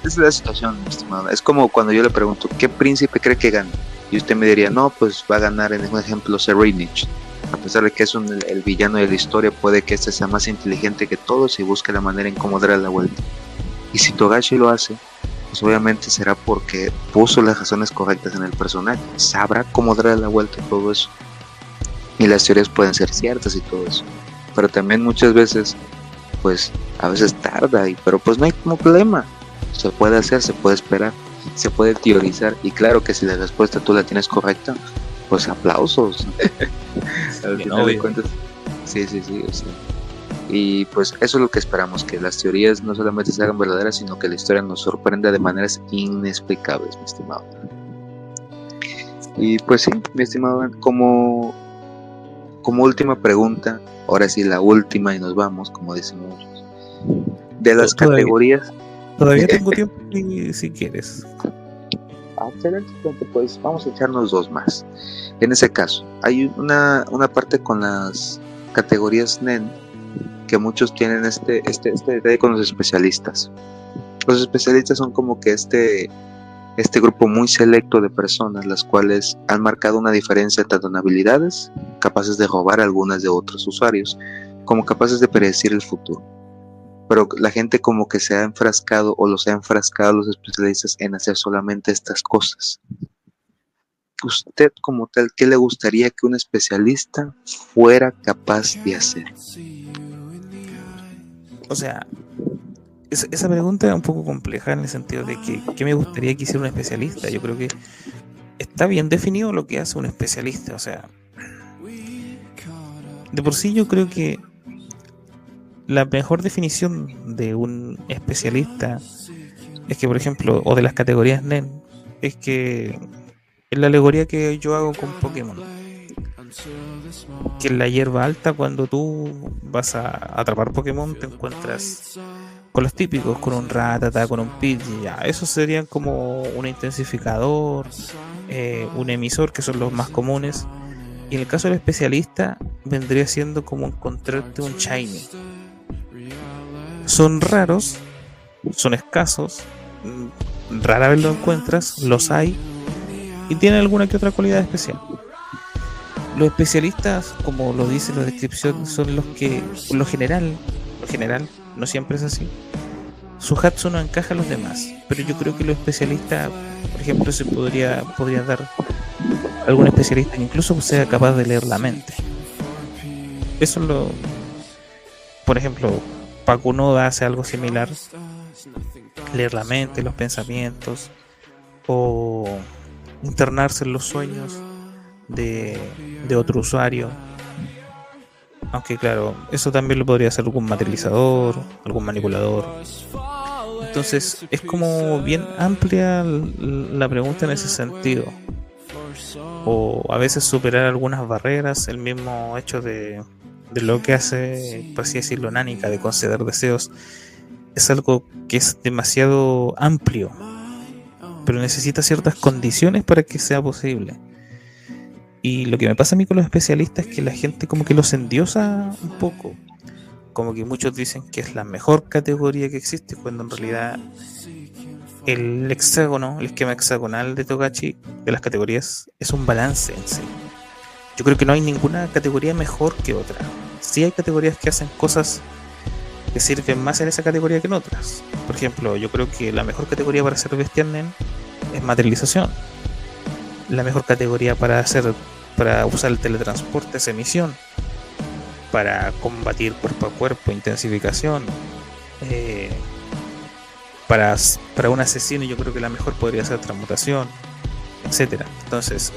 es la situación, mi estimado. Es como cuando yo le pregunto, ¿qué príncipe cree que gane? Y usted me diría, no, pues va a ganar, en un ejemplo, Serenich. A pesar de que es el villano de la historia, puede que este sea más inteligente que todos y busque la manera en cómo darle la vuelta. Y si Togashi lo hace, pues obviamente será porque puso las razones correctas en el personaje. Sabrá cómo darle la vuelta a todo eso. Y las teorías pueden ser ciertas y todo eso. Pero también muchas veces, pues a veces tarda, pero pues no hay como problema. Se puede hacer, se puede esperar, se puede teorizar. Y claro que si la respuesta tú la tienes correcta, pues aplausos. Al final de cuentas, sí. O sea, y pues eso es lo que esperamos, que las teorías no solamente se hagan verdaderas, sino que la historia nos sorprenda de maneras inexplicables, mi estimado. Y pues sí, mi estimado, como última pregunta, ahora sí la última y nos vamos, como decimos muchos, de las categorías. Todavía tengo tiempo si quieres. Excelente, pues vamos a echarnos dos más. En ese caso, hay una parte con las categorías NEN que muchos tienen este detalle con los especialistas. Los especialistas son como que este grupo muy selecto de personas, las cuales han marcado una diferencia tanto en habilidades, capaces de robar algunas de otros usuarios, como capaces de predecir el futuro. Pero la gente como que se ha enfrascado, o los ha enfrascado los especialistas en hacer solamente estas cosas. Usted como tal, ¿qué le gustaría que un especialista fuera capaz de hacer? O sea, esa pregunta es un poco compleja en el sentido de que ¿qué me gustaría que hiciera un especialista? Yo creo que está bien definido lo que hace un especialista. O sea, de por sí yo creo que la mejor definición de un especialista es que, por ejemplo, o de las categorías NEN, es que es la alegoría que yo hago con Pokémon, que en la hierba alta, cuando tú vas a atrapar Pokémon, te encuentras con los típicos, con un Rattata, con un Pidgey, ya, esos serían como un intensificador, un emisor, que son los más comunes. Y en el caso del especialista vendría siendo como encontrarte un Shiny. Son raros, son escasos, rara vez lo encuentras, los hay y tienen alguna que otra cualidad especial. Los especialistas, como lo dice la descripción, son los que, por lo general, no siempre es así, su Hatsu no encaja a los demás, pero yo creo que los especialistas, por ejemplo, se podría dar algún especialista que incluso sea capaz de leer la mente. Eso lo, por ejemplo, Pakunoda hace algo similar, leer la mente, los pensamientos, o internarse en los sueños de otro usuario. Aunque claro, eso también lo podría hacer algún materializador, algún manipulador. Entonces es como bien amplia la pregunta en ese sentido. O a veces superar algunas barreras, el mismo hecho de lo que hace, por así decirlo, Nánica, de conceder deseos, es algo que es demasiado amplio, pero necesita ciertas condiciones para que sea posible. Y lo que me pasa a mí con los especialistas es que la gente como que los endiosa un poco, como que muchos dicen que es la mejor categoría que existe, cuando en realidad el esquema hexagonal de Togashi, de las categorías, es un balance en sí. Yo creo que no hay ninguna categoría mejor que otra. Sí hay categorías que hacen cosas que sirven más en esa categoría que en otras. Por ejemplo, yo creo que la mejor categoría para hacer Bestial Nen es materialización. La mejor categoría para usar el teletransporte es emisión. Para combatir cuerpo a cuerpo, intensificación. Para un asesino yo creo que la mejor podría ser transmutación, etcétera. Entonces,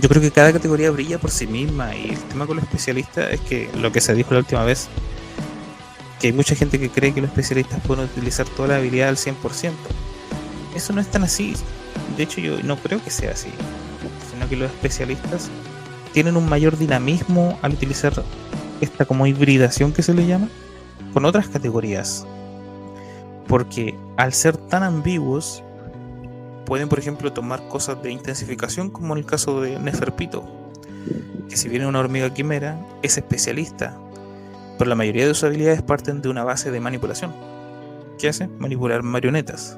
yo creo que cada categoría brilla por sí misma, y el tema con los especialistas es que lo que se dijo la última vez, que hay mucha gente que cree que los especialistas pueden utilizar toda la habilidad al 100%. Eso no es tan así. De hecho, yo no creo que sea así, sino que los especialistas tienen un mayor dinamismo al utilizar esta como hibridación que se le llama con otras categorías, porque al ser tan ambiguos pueden, por ejemplo, tomar cosas de intensificación, como en el caso de Neferpito, que si viene una hormiga quimera es especialista, pero la mayoría de sus habilidades parten de una base de manipulación. ¿Qué hace? Manipular marionetas.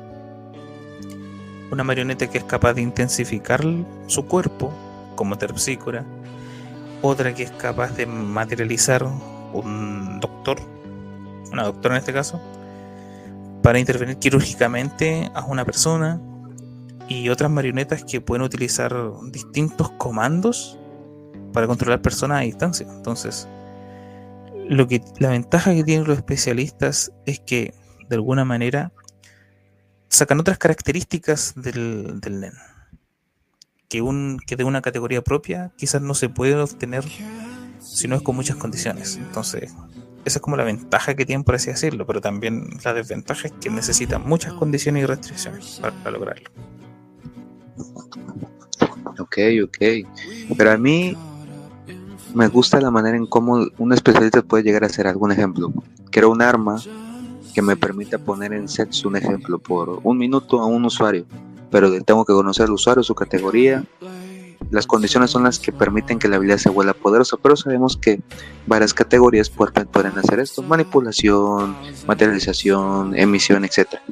Una marioneta que es capaz de intensificar su cuerpo, como Terpsícora. Otra que es capaz de materializar un doctor, una doctora en este caso, para intervenir quirúrgicamente a una persona. Y otras marionetas que pueden utilizar distintos comandos para controlar personas a distancia. Entonces, la ventaja que tienen los especialistas es que de alguna manera sacan otras características del NEN que de una categoría propia quizás no se puede obtener si no es con muchas condiciones. Entonces, esa es como la ventaja que tienen, por así decirlo, pero también la desventaja es que necesitan muchas condiciones y restricciones para lograrlo. Ok. Pero a mí me gusta la manera en cómo un especialista puede llegar a hacer algún ejemplo. Quiero un arma que me permita poner en sets un ejemplo por 1 minuto a un usuario, pero tengo que conocer al usuario, su categoría. Las condiciones son las que permiten que la habilidad se vuelva poderosa, pero sabemos que varias categorías pueden hacer esto: manipulación, materialización, emisión, etcétera.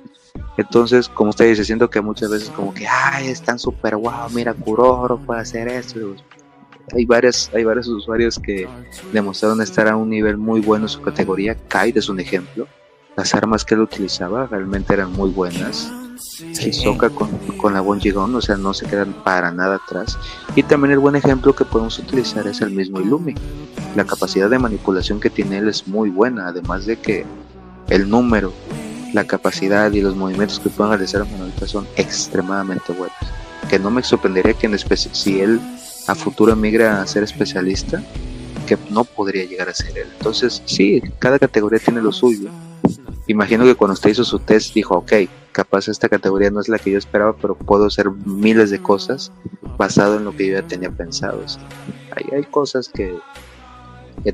Entonces, como usted dice, siento que muchas veces como que están súper wow, mira, Kuroro puede hacer esto. Hay varios usuarios que demostraron estar a un nivel muy bueno en su categoría. Kaid es un ejemplo. Las armas que él utilizaba realmente eran muy buenas. Hisoka con la Bonji Gun, o sea, no se quedan para nada atrás. Y también el buen ejemplo que podemos utilizar es el mismo Illumi. La capacidad de manipulación que tiene él es muy buena, además de que el número, la capacidad y los movimientos que pueden realizar en Monolita son extremadamente buenos. Que no me sorprendería que si él a futuro migra a ser especialista, que no podría llegar a ser él. Entonces, sí, cada categoría tiene lo suyo. Imagino que cuando usted hizo su test dijo, ok, capaz esta categoría no es la que yo esperaba, pero puedo hacer miles de cosas basado en lo que yo ya tenía pensado. ¿Sí? Hay cosas que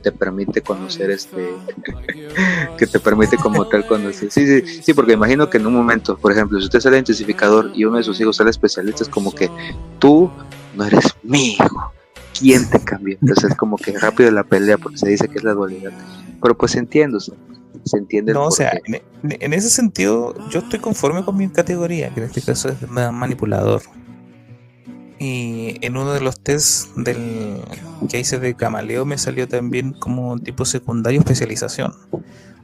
te permite conocer que te permite como tal conocer. Sí, porque imagino que en un momento, por ejemplo, si usted sale intensificador y uno de sus hijos sale especialista, es como que tú no eres mi hijo, ¿quién te cambió? Entonces es como que rápido la pelea, porque se dice que es la dualidad, pero pues entiendo, se entiende el No, o sea, porqué. en ese sentido, yo estoy conforme con mi categoría, que en este caso es de manipulador. Y en uno de los tests que hice de Camaleo me salió también como tipo secundario especialización.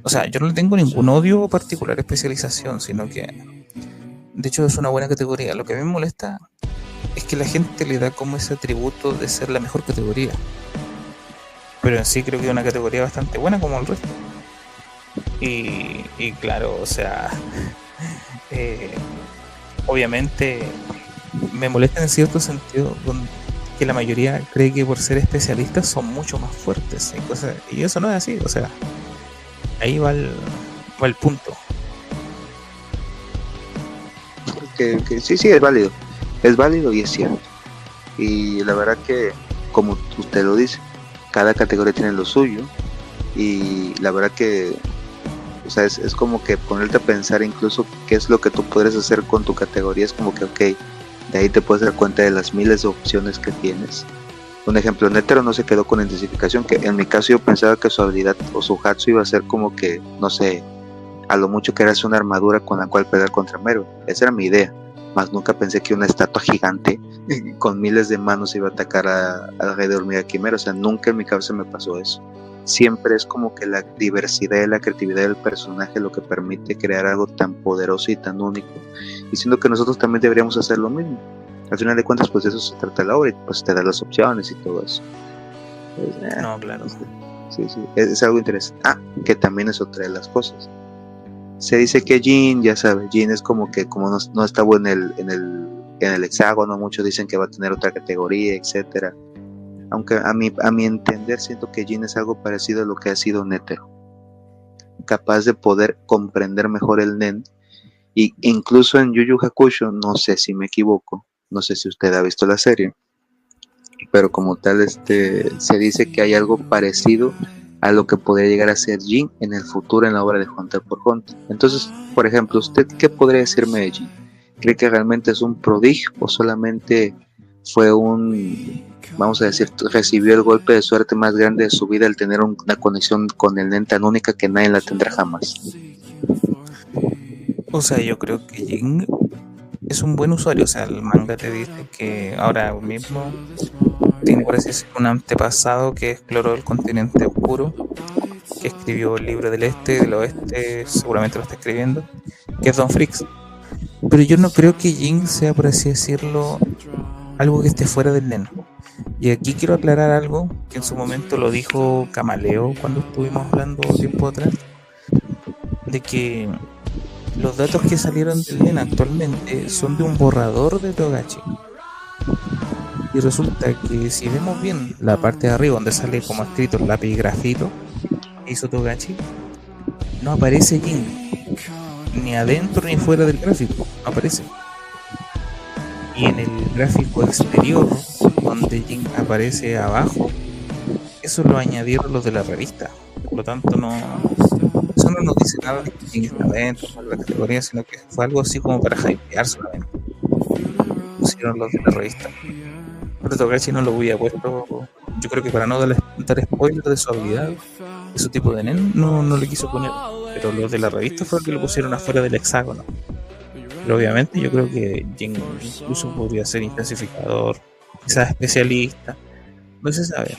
O sea, yo no le tengo ningún odio particular a especialización, sino que de hecho es una buena categoría. Lo que a mí me molesta es que la gente le da como ese atributo de ser la mejor categoría. Pero en sí creo que es una categoría bastante buena como el resto. Y claro, o sea, obviamente me molesta en cierto sentido que la mayoría cree que por ser especialistas son mucho más fuertes y eso no es así. O sea, ahí va el punto. Que sí, es válido y es cierto. Y la verdad que, como usted lo dice, cada categoría tiene lo suyo. Y la verdad que, o sea, es como que ponerte a pensar incluso qué es lo que tú podrías hacer con tu categoría. Es como que, ok, de ahí te puedes dar cuenta de las miles de opciones que tienes. Un ejemplo, Netero no se quedó con intensificación, que en mi caso yo pensaba que su habilidad o su Hatsu iba a ser como que, no sé, a lo mucho que era una armadura con la cual pelear contra Meru. Esa era mi idea. Más nunca pensé que una estatua gigante con miles de manos iba a atacar al rey de hormiga quimera. O sea, nunca en mi cabeza me pasó eso. Siempre es como que la diversidad y la creatividad del personaje lo que permite crear algo tan poderoso y tan único. Y siento que nosotros también deberíamos hacer lo mismo. Al final de cuentas, pues de eso se trata la obra, y pues te da las opciones y todo eso. Pues, No, claro. Sí, es algo interesante. Que también es otra de las cosas. Se dice que Jin, ya sabes, Jin es como que como no está bueno en en el hexágono, muchos dicen que va a tener otra categoría, etcétera. Aunque a mi entender siento que Jin es algo parecido a lo que ha sido Netero, capaz de poder comprender mejor el nen, y incluso en Yu Yu Hakusho, no sé si me equivoco, no sé si usted ha visto la serie, pero como tal se dice que hay algo parecido a lo que podría llegar a ser Jin en el futuro en la obra de Hunter por Hunter. Entonces, por ejemplo, ¿usted qué podría decirme de Jin? ¿Cree que realmente es un prodigio o solamente fue vamos a decir, recibió el golpe de suerte más grande de su vida al tener una conexión con el nen tan única que nadie la tendrá jamás? O sea, yo creo que Jin es un buen usuario. O sea, el manga te dice que ahora mismo tiene, por así decirlo, un antepasado que exploró el continente oscuro, que escribió el libro del este, del oeste, seguramente lo está escribiendo, que es Don Freaks. Pero yo no creo que Jin sea, por así decirlo, algo que esté fuera del nen. Y aquí quiero aclarar algo que en su momento lo dijo Camaleo cuando estuvimos hablando tiempo atrás, de que los datos que salieron del nen actualmente son de un borrador de Togashi. Y resulta que si vemos bien la parte de arriba donde sale como escrito el lápiz grafito que hizo Togashi, no aparece Jin, ni adentro ni fuera del gráfico, no aparece. Y en el gráfico exterior, donde Jin aparece abajo, eso lo añadieron los de la revista. Por lo tanto, eso no nos dice nada de que Jin está dentro de la categoría, sino que fue algo así como para hypear solamente. Pusieron los de la revista. Pero Togashi no lo hubiera puesto, yo creo que para no dar spoiler de su habilidad, de su tipo de nen, no le quiso poner. Pero los de la revista fue el que lo pusieron afuera del hexágono. Pero obviamente yo creo que Jin incluso podría ser intensificador, quizás especialista, no se sabe.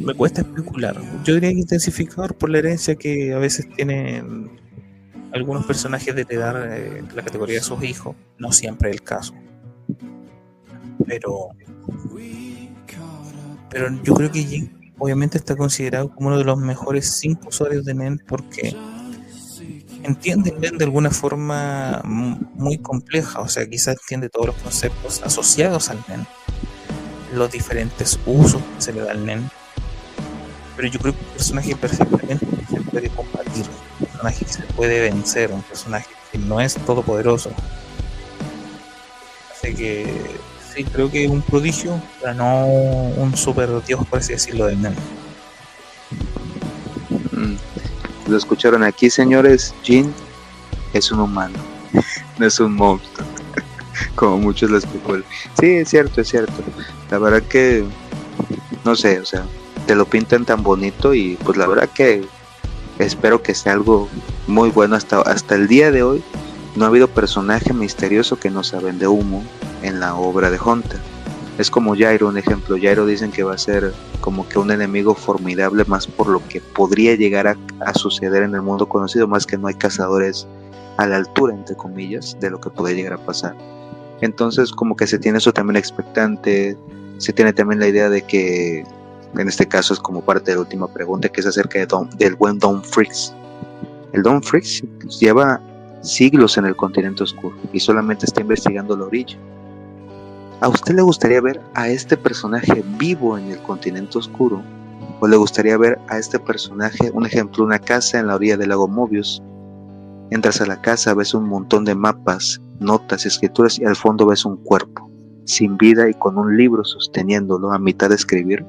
Me cuesta especular. Yo diría que intensificador por la herencia que a veces tienen algunos personajes de heredar la categoría de sus hijos. No siempre es el caso. Pero yo creo que Jin obviamente está considerado como uno de los mejores 5 usuarios de NEN porque entiende el NEN de alguna forma muy compleja. O sea, quizás entiende todos los conceptos asociados al NEN, los diferentes usos que se le da al NEN. Pero yo creo que un personaje perfectamente se puede combatir, un personaje que se puede vencer, un personaje que no es todopoderoso. Así que sí, creo que es un prodigio, pero no un super dios, por así decirlo, del NEN. Lo escucharon aquí, señores. Jin es un humano, no es un monstruo, como muchos lo especulan. Sí, es cierto, es cierto. La verdad que, no sé, o sea, te lo pintan tan bonito y pues la verdad que espero que sea algo muy bueno. Hasta el día de hoy no ha habido personaje misterioso que no se vende humo en la obra de Hunter. Es como Jairo, un ejemplo. Jairo dicen que va a ser como que un enemigo formidable, más por lo que podría llegar a suceder en el mundo conocido, más que no hay cazadores a la altura, entre comillas, de lo que puede llegar a pasar. Entonces como que se tiene eso también expectante. Se tiene también la idea de que, en este caso es como parte de la última pregunta, que es acerca del buen Don Freaks. El Don Freaks lleva siglos en el continente oscuro y solamente está investigando la orilla. ¿A usted le gustaría ver a este personaje vivo en el continente oscuro? ¿O le gustaría ver a este personaje, un ejemplo, una casa en la orilla del lago Mobius? Entras a la casa, ves un montón de mapas, notas, escrituras y al fondo ves un cuerpo, sin vida y con un libro sosteniéndolo a mitad de escribir,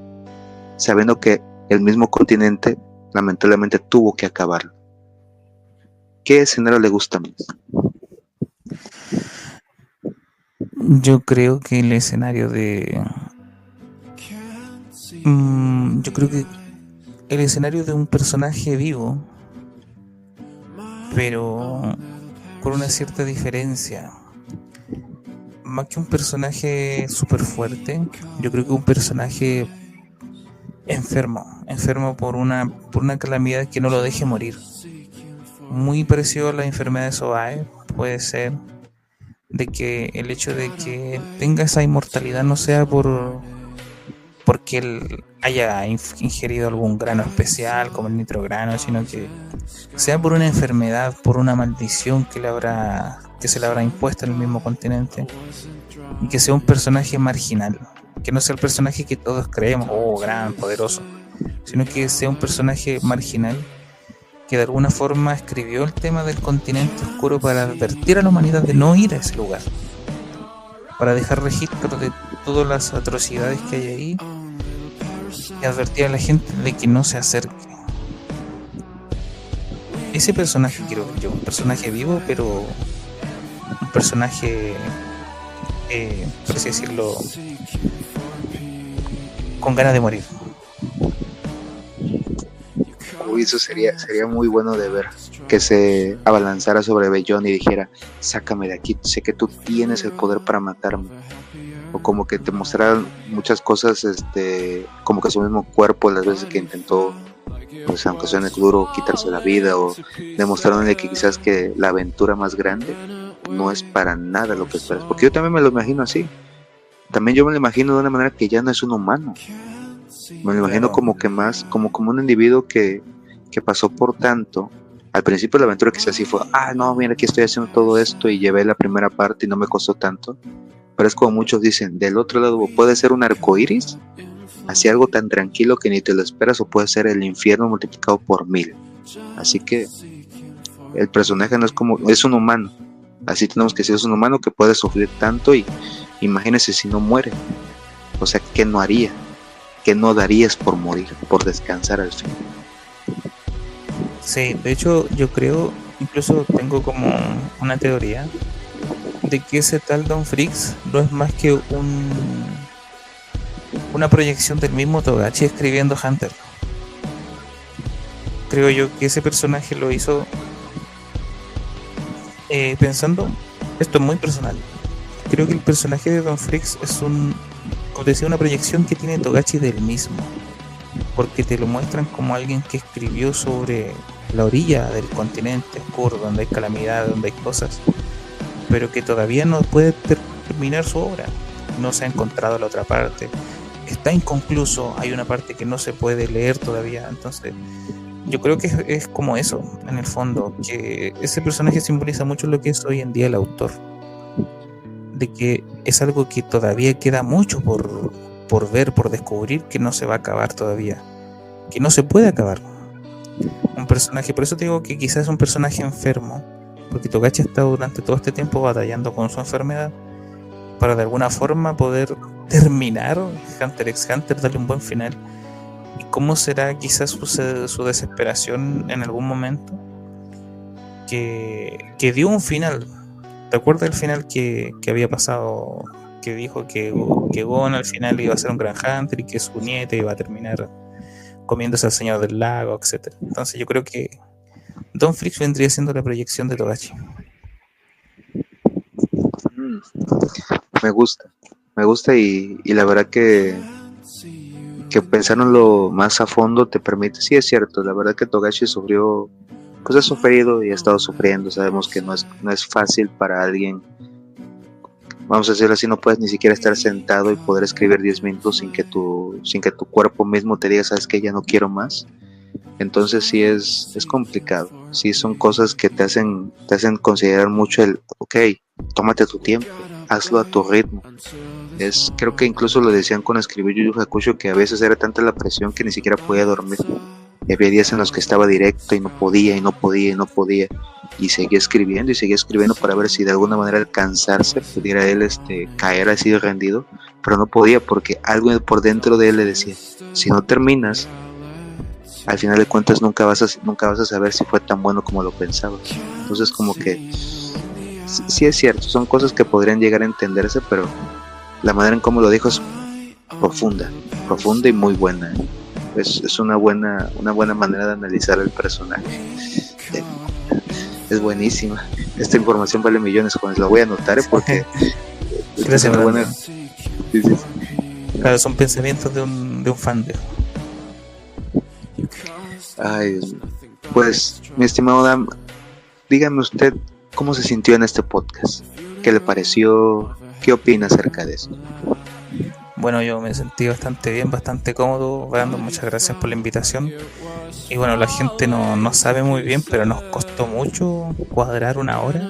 sabiendo que el mismo continente lamentablemente tuvo que acabarlo. ¿Qué escenario le gusta más? Yo creo que el escenario yo creo que el escenario de un personaje vivo, pero con una cierta diferencia. Más que un personaje súper fuerte, yo creo que un personaje enfermo por una calamidad que no lo deje morir. Muy parecido a la enfermedad de Soae, puede ser, de que el hecho de que tenga esa inmortalidad no sea porque él haya ingerido algún grano especial como el nitrograno, sino que sea por una enfermedad, por una maldición que le habrá que se le habrá impuesto en el mismo continente, y que sea un personaje marginal, que no sea el personaje que todos creemos, oh, gran, poderoso, sino que sea un personaje marginal que de alguna forma escribió el tema del continente oscuro para advertir a la humanidad de no ir a ese lugar, para dejar registro de todas las atrocidades que hay ahí y advertir a la gente de que no se acerque. Ese personaje quiero ver yo, un personaje vivo, pero un personaje, por así decirlo, con ganas de morir. Uy, eso sería muy bueno de ver, que se abalanzara sobre Bellón y dijera, sácame de aquí, sé que tú tienes el poder para matarme. O como que te mostraran muchas cosas, como que su mismo cuerpo, las veces que intentó, pues aunque suene duro, quitarse la vida, o demostrarle que quizás que la aventura más grande no es para nada lo que esperas. Porque yo también me lo imagino así. También yo me lo imagino de una manera que ya no es un humano. Me lo imagino como que más, como un individuo que pasó por tanto. Al principio de la aventura quizás sí fue, no, mira, aquí estoy haciendo todo esto y llevé la primera parte y no me costó tanto. Pero es como muchos dicen, del otro lado puede ser un arcoíris, así algo tan tranquilo que ni te lo esperas, o puede ser el infierno multiplicado por 1000. Así que el personaje no es como, es un humano. Así tenemos que decir, es un humano que puede sufrir tanto, y imagínese si no muere. O sea, ¿qué no haría? ¿Qué no darías por morir, por descansar al fin? Sí, de hecho yo creo, incluso tengo como una teoría de que ese tal Don Freaks no es más que una proyección del mismo Togashi escribiendo Hunter. Creo yo que ese personaje lo hizo pensando, esto es muy personal, creo que el personaje de Don Freaks es como decía, una proyección que tiene Togashi del mismo, porque te lo muestran como alguien que escribió sobre la orilla del continente oscuro, donde hay calamidad, donde hay cosas, pero que todavía no puede terminar su obra, no se ha encontrado la otra parte, está inconcluso, hay una parte que no se puede leer todavía. Entonces yo creo que es como eso, en el fondo, que ese personaje simboliza mucho lo que es hoy en día el autor, de que es algo que todavía queda mucho por ver, por descubrir, que no se va a acabar todavía, que no se puede acabar. Un personaje, por eso te digo que quizás es un personaje enfermo, porque Togashi ha estado durante todo este tiempo batallando con su enfermedad para de alguna forma poder terminar Hunter x Hunter, darle un buen final. ¿Y cómo será quizás su desesperación en algún momento? Que dio un final. ¿Te acuerdas del final que había pasado? Que dijo que Gon al final iba a ser un gran Hunter y que su nieta iba a terminar comiéndose al Señor del Lago, etc. Entonces yo creo que Don Freaks vendría siendo la proyección de Togashi. Me gusta y la verdad que pensándolo más a fondo te permite, sí es cierto, la verdad que Togashi sufrió, pues ha sufrido y ha estado sufriendo, sabemos que no es fácil para alguien, vamos a decirlo así, no puedes ni siquiera estar sentado y poder escribir 10 minutos sin que tu cuerpo mismo te diga, sabes que ya no quiero más. Entonces sí es complicado, sí son cosas que te hacen considerar mucho ok, tómate tu tiempo, hazlo a tu ritmo. Creo que incluso lo decían con escribir Yu Yu Hakusho, que a veces era tanta la presión que ni siquiera podía dormir. Y había días en los que estaba directo y no podía y seguía escribiendo para ver si de alguna manera al cansarse pudiera él caer así rendido, pero no podía porque algo por dentro de él le decía, si no terminas, al final de cuentas nunca vas a saber si fue tan bueno como lo pensabas. Entonces como que sí es cierto, son cosas que podrían llegar a entenderse, pero la manera en cómo lo dijo es profunda y muy buena. Es una buena manera de analizar el personaje. Es buenísima. Esta información vale millones, jóvenes. La voy a anotar porque gracias, es una buena. Sí. Claro, son pensamientos de un fan de. Ay, Dios mío. Pues, mi estimado Dan, dígame usted cómo se sintió en este podcast. ¿Qué le pareció? ¿Qué opina acerca de eso? Bueno, yo me sentí bastante bien, bastante cómodo. Brando, muchas gracias por la invitación. Y bueno, la gente no sabe muy bien, pero nos costó mucho cuadrar una hora.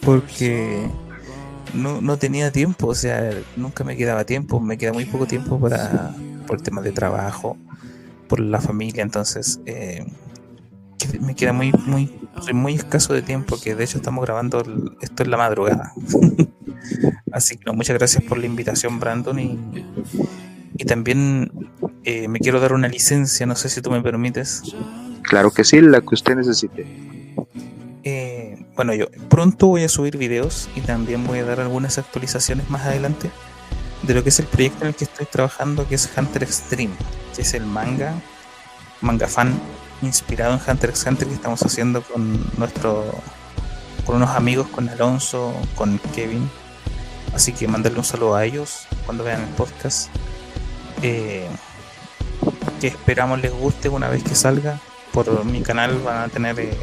porque no tenía tiempo, o sea, nunca me quedaba tiempo, me queda muy poco tiempo por temas de trabajo, por la familia, entonces me queda soy muy escaso de tiempo, que de hecho estamos grabando esto en la madrugada. Así que no, muchas gracias por la invitación, Brandon, y también me quiero dar una licencia, no sé si tú me permites. Claro que sí, la que usted necesite. Bueno, yo pronto voy a subir videos y también voy a dar algunas actualizaciones más adelante de lo que es el proyecto en el que estoy trabajando, que es Hunter Extreme, que es el manga fan inspirado en Hunter x Hunter que estamos haciendo con unos amigos, con Alonso, con Kevin. Así que mandarle un saludo a ellos cuando vean el podcast. Que esperamos les guste una vez que salga. Por mi canal van a tener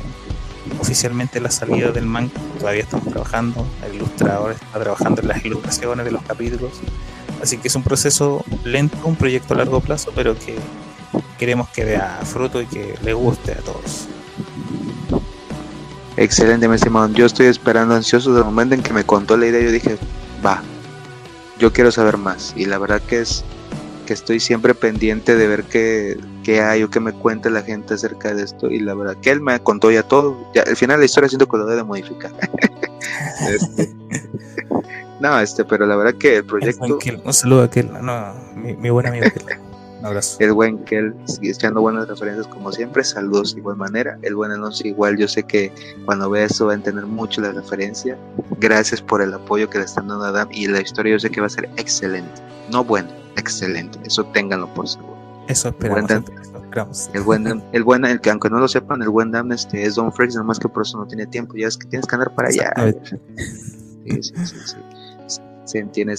oficialmente la salida del manga. Todavía estamos trabajando. El ilustrador está trabajando en las ilustraciones de los capítulos. Así que es un proceso lento, un proyecto a largo plazo, pero que queremos que vea fruto y que le guste a todos. Excelente, mi estimado. Yo estoy esperando ansioso del momento en que me contó la idea. Yo dije, va, yo quiero saber más. Y la verdad que estoy siempre pendiente de ver qué hay o qué me cuenta la gente acerca de esto. Y la verdad que él me contó ya todo. Ya, al final de la historia siento que lo debe de modificar. Pero la verdad que el proyecto... Un saludo a aquel, no, mi buen amigo aquel. Un abrazo. El buen Kel sigue echando buenas referencias como siempre. Saludos de igual manera. El buen Alonso igual, yo sé que cuando vea esto va a entender mucho la referencia. Gracias por el apoyo que le están dando a Adam. Y la historia yo sé que va a ser excelente. No bueno, excelente. Eso ténganlo por seguro. Eso esperamos. El que aunque no lo sepan, el buen Dan es Don Freaks, nada más que por eso no tiene tiempo. Ya es que tienes que andar para allá. Sí. Se entiende.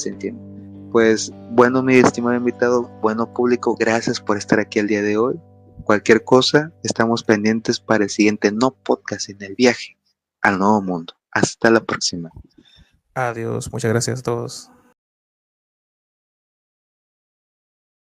Pues bueno, mi estimado invitado, bueno público, gracias por estar aquí el día de hoy. Cualquier cosa, estamos pendientes para el siguiente No Podcast en el viaje al nuevo mundo. Hasta la próxima. Adiós, muchas gracias a todos.